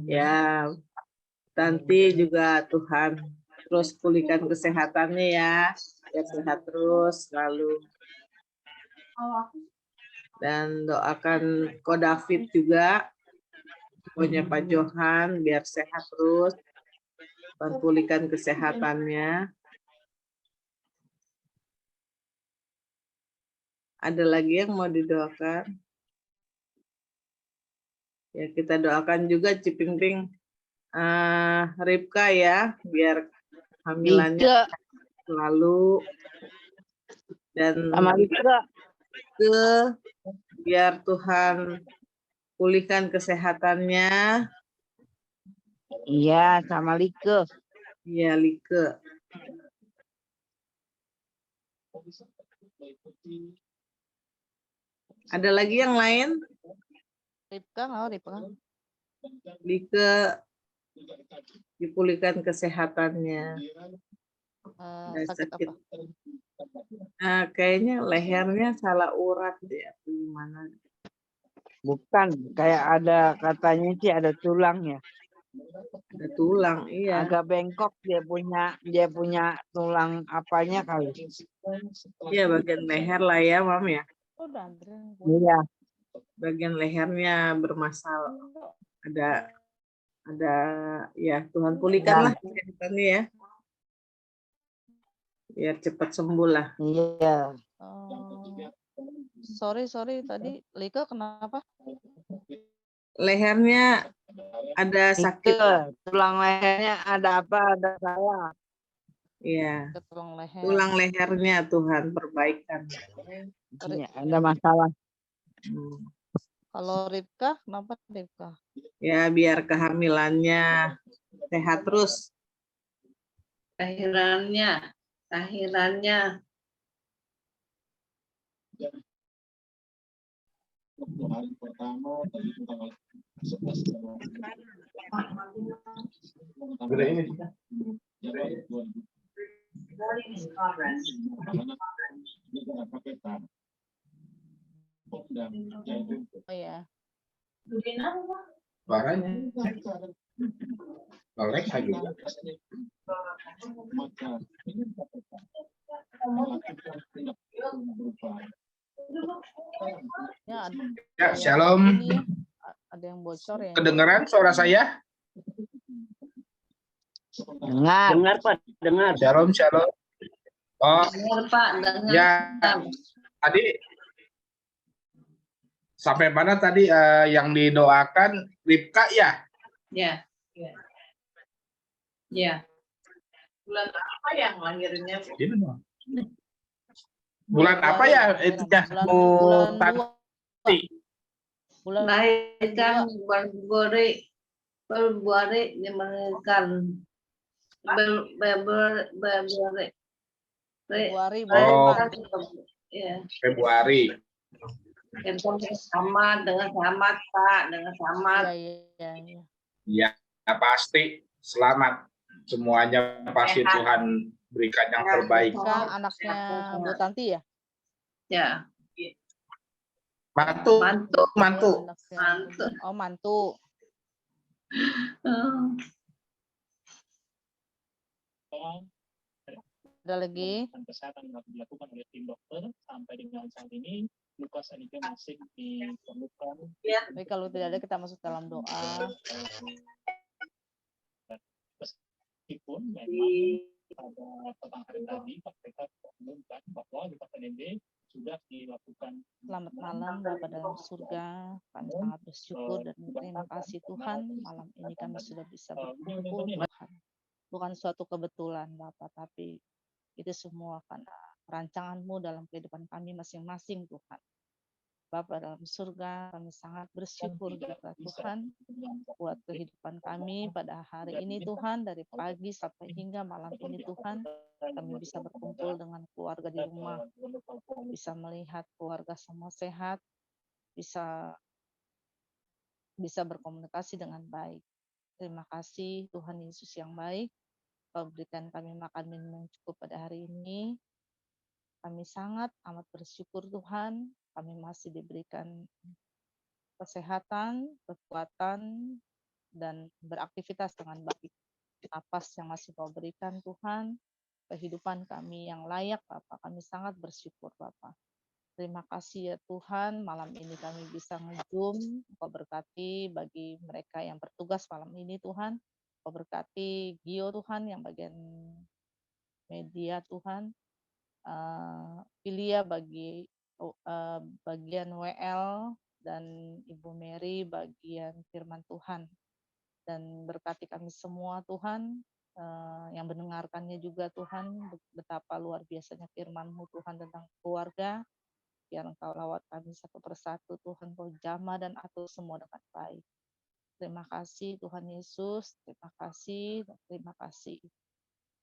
Ya, nanti juga Tuhan terus pulihkan kesehatannya ya, biar sehat terus selalu. Dan doakan Ko David juga, pokoknya Pak Johan biar sehat terus, dan pulihkan kesehatannya. Ada lagi yang mau didoakan? Ya, kita doakan juga Ciping-ping Ripka ya, biar hamilannya selalu dan biar Tuhan pulihkan kesehatannya. Iya, sama Like. Iya, Like. Ada lagi yang lain? Ripka, Like dipulihkan kesehatannya. Sakit apa? Kayaknya lehernya salah urat deh, gimana? Bukan, kayak ada katanya sih ada tulang ya. Ada tulang, iya. Agak bengkok dia punya tulang apanya kali. Iya, bagian leher lah ya, Mam ya. Iya. Bagian lehernya bermasalah. Ada ya, Tuhan pulihkanlah kesehatannya ya. Biar cepat sembuh lah. Iya. Sorry tadi Lika kenapa? Lehernya ada sakit. Tulang lehernya ada apa? Ada salah. Iya. Tulang lehernya Tuhan perbaikan. Ya, ada masalah. Kalau Ripka, kenapa Ripka? Ya, biar kehamilannya sehat terus. Lahirannya. Hari pertama tadi itu tanggal 11 Gede ini. Oh ya. Barangnya. Lolek lagi. Ya, shalom. Ada yang bocor ya. Kedengeran suara saya? Dengar. Dengar Pak, dengar. Shalom, shalom. Oh, Dengar Pak, dengar. ya. Tadi sampai mana tadi yang didoakan Ribka ya? Ya. Ya. Ya. Bulan apa yang lahirnya? Bulan apa ya itu ya? Bu Tanti. Lahirkan Februari dilahirkan Februari. Oh, Ya. Februari. Sama dengan selamat Pak, dengan selamat. Ya, pasti selamat. Semuanya pasti Sehat. Tuhan berikan yang terbaik. Anaknya Bu Tanti ya? Ya. Mantu. Oh, mantu. Ada lagi? Kesehatan yang dilakukan oleh tim dokter sampai dengan saat ini Lukas NIB masih diperlukan. Tapi kalau tidak ada kita masuk dalam doa. Meskipun memang pada petang hari tadi KPK mengumumkan bahwa Lukas NIB sudah dilakukan. Selamat malam Bapa dalam surga. Kami sangat bersyukur dan berterima kasih Tuhan. Malam ini kami sudah bisa berkumpul Tuhan. Bukan suatu kebetulan Bapak, tapi itu semua karena rancangan-Mu dalam kehidupan kami masing-masing Tuhan. Bapa dalam surga, kami sangat bersyukur kepada Tuhan buat kehidupan kami pada hari ini Tuhan, dari pagi sampai hingga malam ini Tuhan, kami bisa berkumpul dengan keluarga di rumah, bisa melihat keluarga semua sehat, bisa berkomunikasi dengan baik. Terima kasih Tuhan Yesus yang baik, Kau berikan kami makan minum yang cukup pada hari ini. Kami sangat amat bersyukur Tuhan, kami masih diberikan kesehatan, kekuatan, dan beraktivitas dengan baik. Napas yang masih Kau berikan Tuhan, kehidupan kami yang layak Bapak, kami sangat bersyukur Bapak. Terima kasih ya Tuhan, malam ini kami bisa nge-Zoom, Kau berkati bagi mereka yang bertugas malam ini Tuhan, Kau berkati Gio Tuhan yang bagian media Tuhan, Filia bagian WL, dan Ibu Mary bagian firman Tuhan. Dan berkati kami semua Tuhan, yang mendengarkannya juga Tuhan, betapa luar biasanya firman-Mu Tuhan tentang keluarga. Biar Engkau lawat kami satu persatu Tuhan, Kau jamah dan atur semua dengan baik. Terima kasih Tuhan Yesus, terima kasih, terima kasih.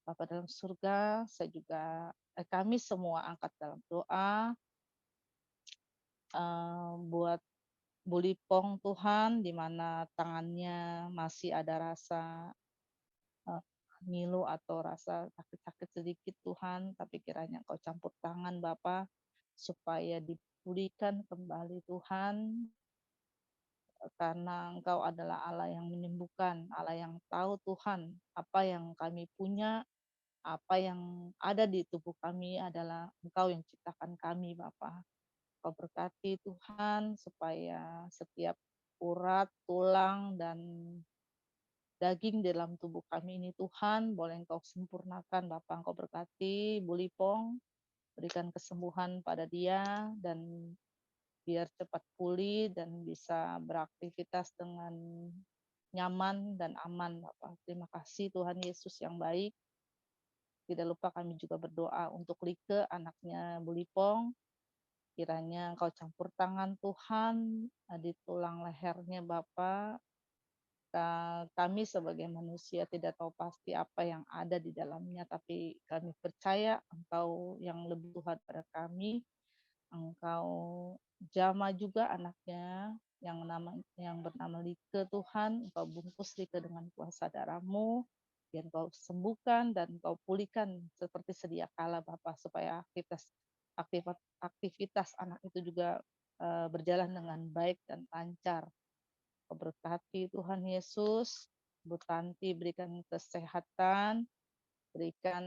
Bapa dalam surga, saya juga kami semua angkat dalam doa buat Bu Lipong Tuhan, di mana tangannya masih ada rasa ngilu atau rasa sakit-sakit sedikit Tuhan, tapi kiranya Engkau campur tangan Bapa supaya dipulihkan kembali Tuhan, karena Engkau adalah Allah yang menyembuhkan, Allah yang tahu Tuhan apa yang kami punya, apa yang ada di tubuh kami adalah Engkau yang ciptakan kami Bapa. Kau berkati Tuhan supaya setiap urat, tulang, dan daging dalam tubuh kami ini Tuhan boleh Engkau sempurnakan Bapa. Engkau berkati Bu Lipong, berikan kesembuhan pada dia dan biar cepat pulih dan bisa beraktivitas dengan nyaman dan aman Bapak. Terima kasih Tuhan Yesus yang baik. Tidak lupa kami juga berdoa untuk Like, anaknya Bu Lipong. Kiranya Engkau campur tangan Tuhan di tulang lehernya Bapak. Kami sebagai manusia tidak tahu pasti apa yang ada di dalamnya, tapi kami percaya Engkau yang lebih Tuhan pada kami. Engkau jamah juga anaknya yang bernama Like Tuhan, Engkau bungkus Like dengan kuasa darah-Mu, biar Engkau sembuhkan dan Engkau pulihkan seperti sedia kala Bapak, supaya aktivitas anak itu juga berjalan dengan baik dan lancar. Kau berkati Tuhan Yesus, Bu Tanti berikan kesehatan, berikan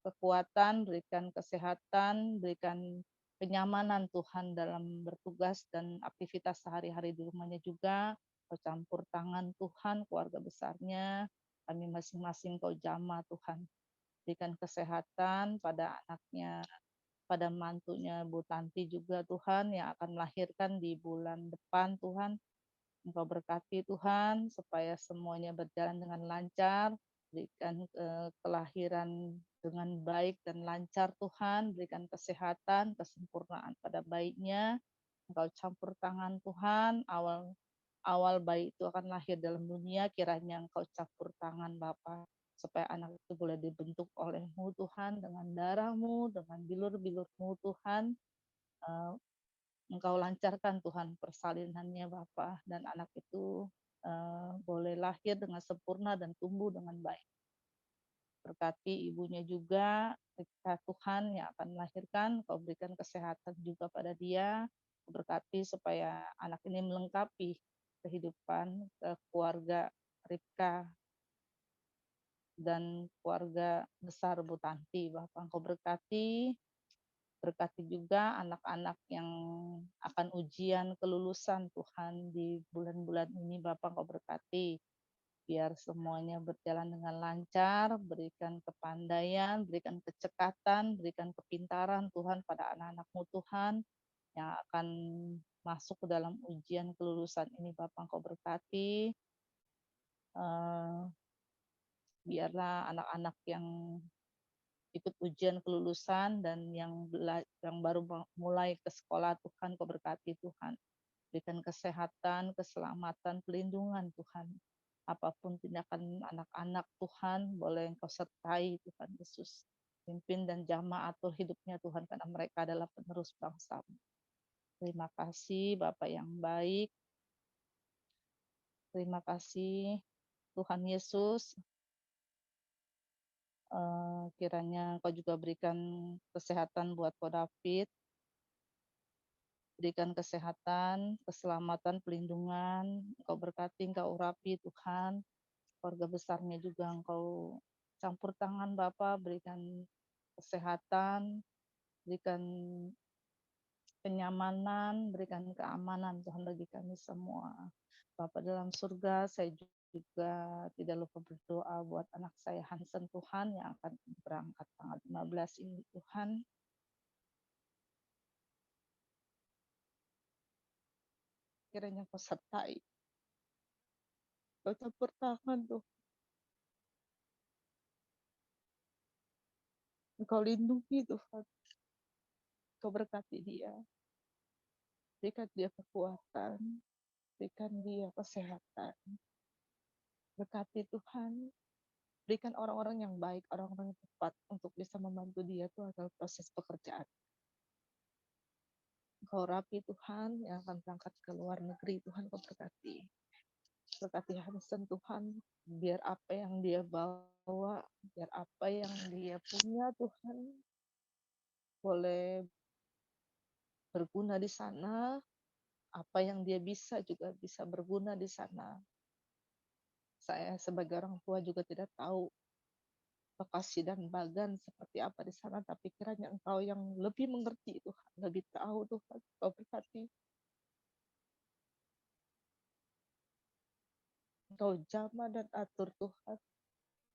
kekuatan, berikan kesehatan, berikan kenyamanan Tuhan dalam bertugas dan aktivitas sehari-hari di rumahnya juga. Kau campur tangan Tuhan, keluarga besarnya, kami masing-masing Kau jamah Tuhan. Berikan kesehatan pada anaknya, pada mantunya Bu Tanti juga Tuhan yang akan melahirkan di bulan depan Tuhan. Engkau berkati Tuhan supaya semuanya berjalan dengan lancar, berikan kelahiran dengan baik dan lancar Tuhan, berikan kesehatan, kesempurnaan pada bayinya. Engkau campur tangan Tuhan, awal bayi itu akan lahir dalam dunia, kiranya Engkau campur tangan Bapa, supaya anak itu boleh dibentuk oleh-Mu Tuhan, dengan darah-Mu, dengan bilur-bilur-Mu Tuhan. Engkau lancarkan Tuhan persalinannya Bapa, dan anak itu boleh lahir dengan sempurna dan tumbuh dengan baik. Berkati ibunya juga, ketika Tuhan yang akan melahirkan, Kau berikan kesehatan juga pada dia. Berkati supaya anak ini melengkapi kehidupan keluarga Ripka dan keluarga besar Bu Tanti. Bapak Engkau berkati juga anak-anak yang akan ujian kelulusan Tuhan di bulan-bulan ini. Bapak Engkau berkati, biar semuanya berjalan dengan lancar, berikan kepandaian, berikan kecekatan, berikan kepintaran Tuhan pada anak-anak-Mu Tuhan yang akan masuk ke dalam ujian kelulusan ini. Bapak Engkau berkati, biarlah anak-anak yang ikut ujian kelulusan dan yang baru mulai ke sekolah Tuhan, Kau berkati Tuhan. Berikan kesehatan, keselamatan, pelindungan Tuhan. Apapun tindakan anak-anak Tuhan, boleh Engkau sertai Tuhan Yesus. Pimpin dan jamah atur hidupnya Tuhan, karena mereka adalah penerus bangsa-Mu. Terima kasih Bapa yang baik. Terima kasih Tuhan Yesus. Kiranya Engkau juga berikan kesehatan buat Ko David. Berikan kesehatan, keselamatan, pelindungan. Engkau berkati, Engkau urapi Tuhan. Keluarga besarnya juga Engkau campur tangan Bapa, berikan kesehatan, berikan kenyamanan, berikan keamanan Tuhan bagi kami semua. Bapa dalam surga, saya juga tidak lupa berdoa buat anak saya Hansen Tuhan yang akan berangkat tanggal 15 ini Tuhan. Kiranya Kau sertai, Kau campur tangan Tuhan. Engkau lindungi Tuhan. Kau berkati dia. Berikan dia kekuatan. Berikan dia kesehatan. Berkati Tuhan. Berikan orang-orang yang baik, orang-orang yang tepat untuk bisa membantu dia Tuhan dalam proses pekerjaan. Engkau rapi Tuhan yang akan berangkat ke luar negeri Tuhan, Kau berkati. Berkati Hansen Tuhan, biar apa yang dia bawa, biar apa yang dia punya Tuhan, boleh berguna di sana. Apa yang dia bisa juga bisa berguna di sana. Saya sebagai orang tua juga tidak tahu lokasi dan bagan seperti apa di sana, tapi kiranya Engkau yang lebih mengerti Tuhan, lebih tahu Tuhan. Kau berkati. Engkau jamah dan atur Tuhan,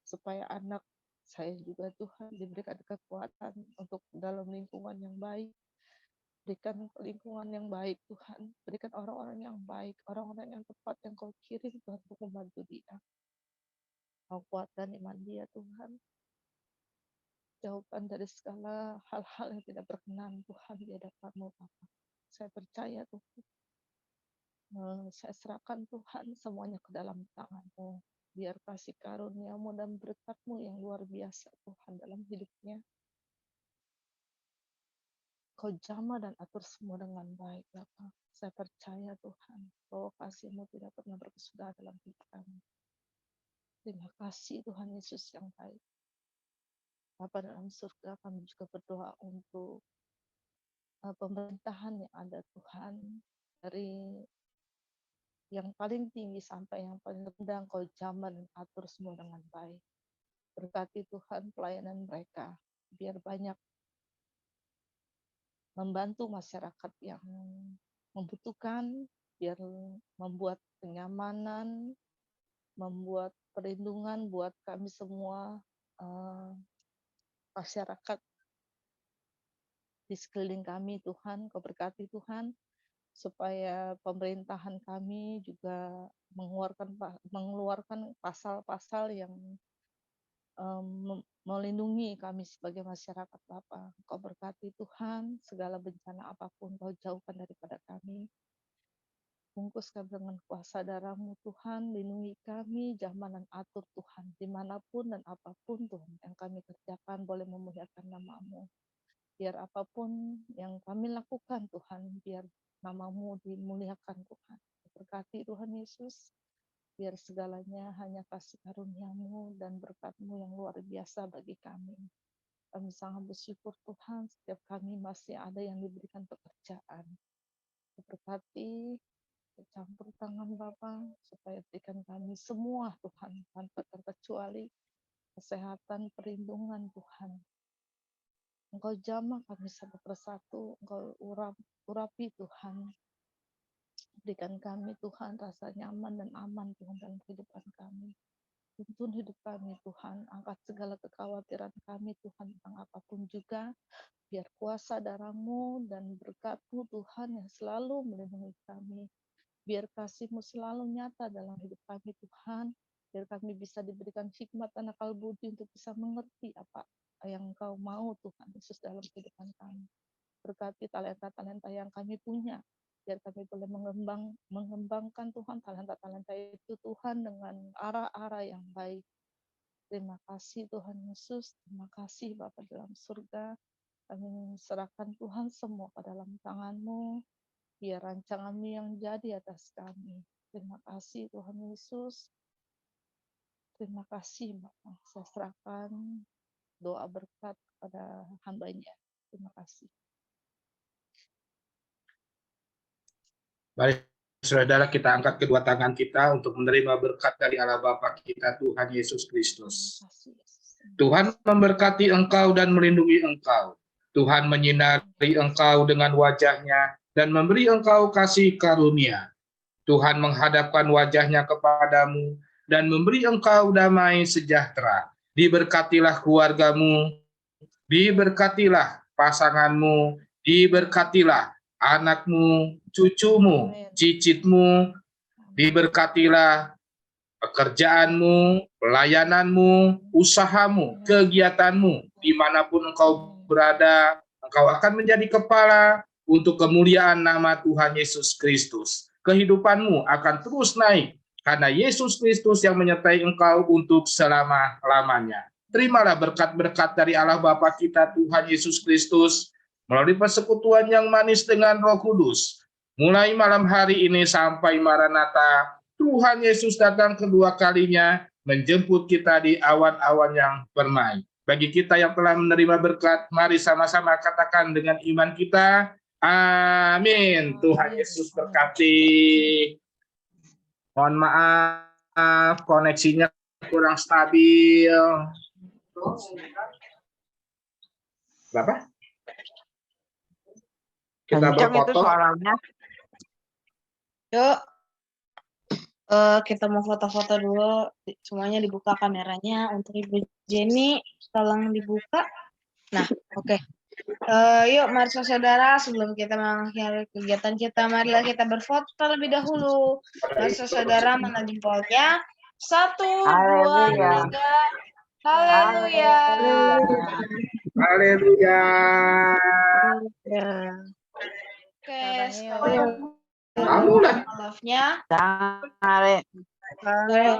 supaya anak saya juga Tuhan diberikan kekuatan untuk dalam lingkungan yang baik. Berikan lingkungan yang baik Tuhan, berikan orang-orang yang baik, orang-orang yang tepat yang Kau kirim Tuhan untuk membantu dia. Kau kuatkan iman dia Tuhan. Jauhkan dari segala hal-hal yang tidak berkenan Tuhan di hadapan-Mu Bapa. Saya percaya Tuhan. Saya serahkan Tuhan semuanya ke dalam tangan-Mu. Biar kasih karunia-Mu dan berkat-Mu yang luar biasa Tuhan dalam hidupnya. Kau jamah dan atur semua dengan baik Bapa. Saya percaya Tuhan bahwa kasih-Mu tidak pernah berkesudahan dalam hidup kami. Terima kasih Tuhan Yesus yang baik. Bapa dalam surga, kami juga berdoa untuk pemerintahan yang ada Tuhan, dari yang paling tinggi sampai yang paling rendah. Kau jamah dan atur semua dengan baik. Berkati Tuhan pelayanan mereka, biar banyak membantu masyarakat yang membutuhkan, biar membuat kenyamanan, membuat perlindungan buat kami semua, masyarakat di sekeliling kami Tuhan. Kau berkati Tuhan, supaya pemerintahan kami juga mengeluarkan pasal-pasal yang melindungi kami sebagai masyarakat Bapa. Kau berkati Tuhan, segala bencana apapun Kau jauhkan daripada kami. Bungkus kami dengan kuasa darah-Mu Tuhan, lindungi kami, jamah dan atur Tuhan, dimanapun dan apapun Tuhan yang kami kerjakan boleh memuliakan nama-Mu. Biar apapun yang kami lakukan Tuhan, biar nama-Mu dimuliakan Tuhan. Berkati Tuhan Yesus, biar segalanya hanya kasih karunia-Mu dan berkat-Mu yang luar biasa bagi kami. Kami sangat bersyukur Tuhan, setiap kami masih ada yang diberikan pekerjaan. Berkati, campur tangan Bapa, supaya berikan kami semua Tuhan, tanpa terkecuali kesehatan, perlindungan Tuhan. Engkau jamah kami satu persatu, Engkau urapi Tuhan. Berikan kami Tuhan rasa nyaman dan aman Tuhan dalam kehidupan kami. Tuntun hidup kami Tuhan, angkat segala kekhawatiran kami Tuhan tentang apapun juga. Biar kuasa darah-Mu dan berkat-Mu Tuhan yang selalu melindungi kami. Biar kasih-Mu selalu nyata dalam hidup kami Tuhan. Biar kami bisa diberikan hikmat dan akal budi untuk bisa mengerti apa yang Engkau mau Tuhan Yesus dalam kehidupan kami. Berkati talenta-talenta yang kami punya. Biar kami boleh mengembangkan Tuhan talenta-talenta itu Tuhan dengan arah-arah yang baik. Terima kasih Tuhan Yesus. Terima kasih Bapa dalam surga. Kami serahkan Tuhan semua ke dalam tangan-Mu. Biar rancangan-Mu yang jadi atas kami. Terima kasih Tuhan Yesus. Terima kasih Bapak. Saya serahkan doa berkat pada hamba-Nya. Terima kasih. Mari saudara kita angkat kedua tangan kita untuk menerima berkat dari Allah Bapa kita Tuhan Yesus Kristus. Tuhan memberkati engkau dan melindungi engkau. Tuhan menyinari engkau dengan wajah-Nya dan memberi engkau kasih karunia. Tuhan menghadapkan wajah-Nya kepadamu dan memberi engkau damai sejahtera. Diberkatilah keluargamu, diberkatilah pasanganmu, diberkatilah anakmu, cucumu, cicitmu, diberkatilah pekerjaanmu, pelayananmu, usahamu, kegiatanmu, dimanapun engkau berada, engkau akan menjadi kepala untuk kemuliaan nama Tuhan Yesus Kristus. Kehidupanmu akan terus naik, karena Yesus Kristus yang menyertai engkau untuk selama-lamanya. Terimalah berkat-berkat dari Allah Bapa kita Tuhan Yesus Kristus, melalui persekutuan yang manis dengan Roh Kudus. Mulai malam hari ini sampai Maranatha, Tuhan Yesus datang kedua kalinya, menjemput kita di awan-awan yang permai. Bagi kita yang telah menerima berkat, mari sama-sama katakan dengan iman kita, amin. Tuhan Yesus berkati. Mohon maaf, koneksinya kurang stabil. Bapak? Kita berfoto. Yuk, kita mau foto-foto dulu. Semuanya dibuka kameranya. Untuk Ibu Jenny, tolong dibuka. Nah, oke. Yuk, mari saudara, sebelum kita mengakhiri kegiatan kita, marilah kita berfoto terlebih dahulu. Mari saudara, mana jempolnya? 1, 2, 3. Haleluya. Haleluya. Oke, sekarang kamu lah. love-nya. Sare. Ayo.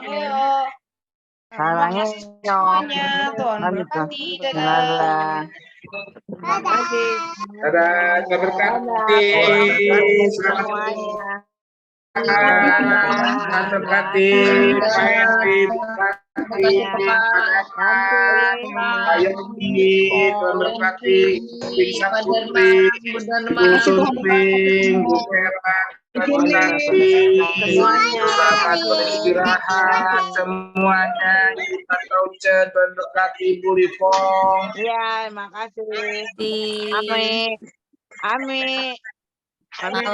Terima kasih semuanya. Tuhan berkati. Dadah. Dadah, Tuhan berkati. Tuhan berkati. Ayo Tuhan berkati. Bisa Putri, Bu Sumping, Bu Vera, selamat beristirahat semuanya. Kita Tauce, Tuhan berkati Bu Livong. Iya, makasih. Amin. Amin. Amin.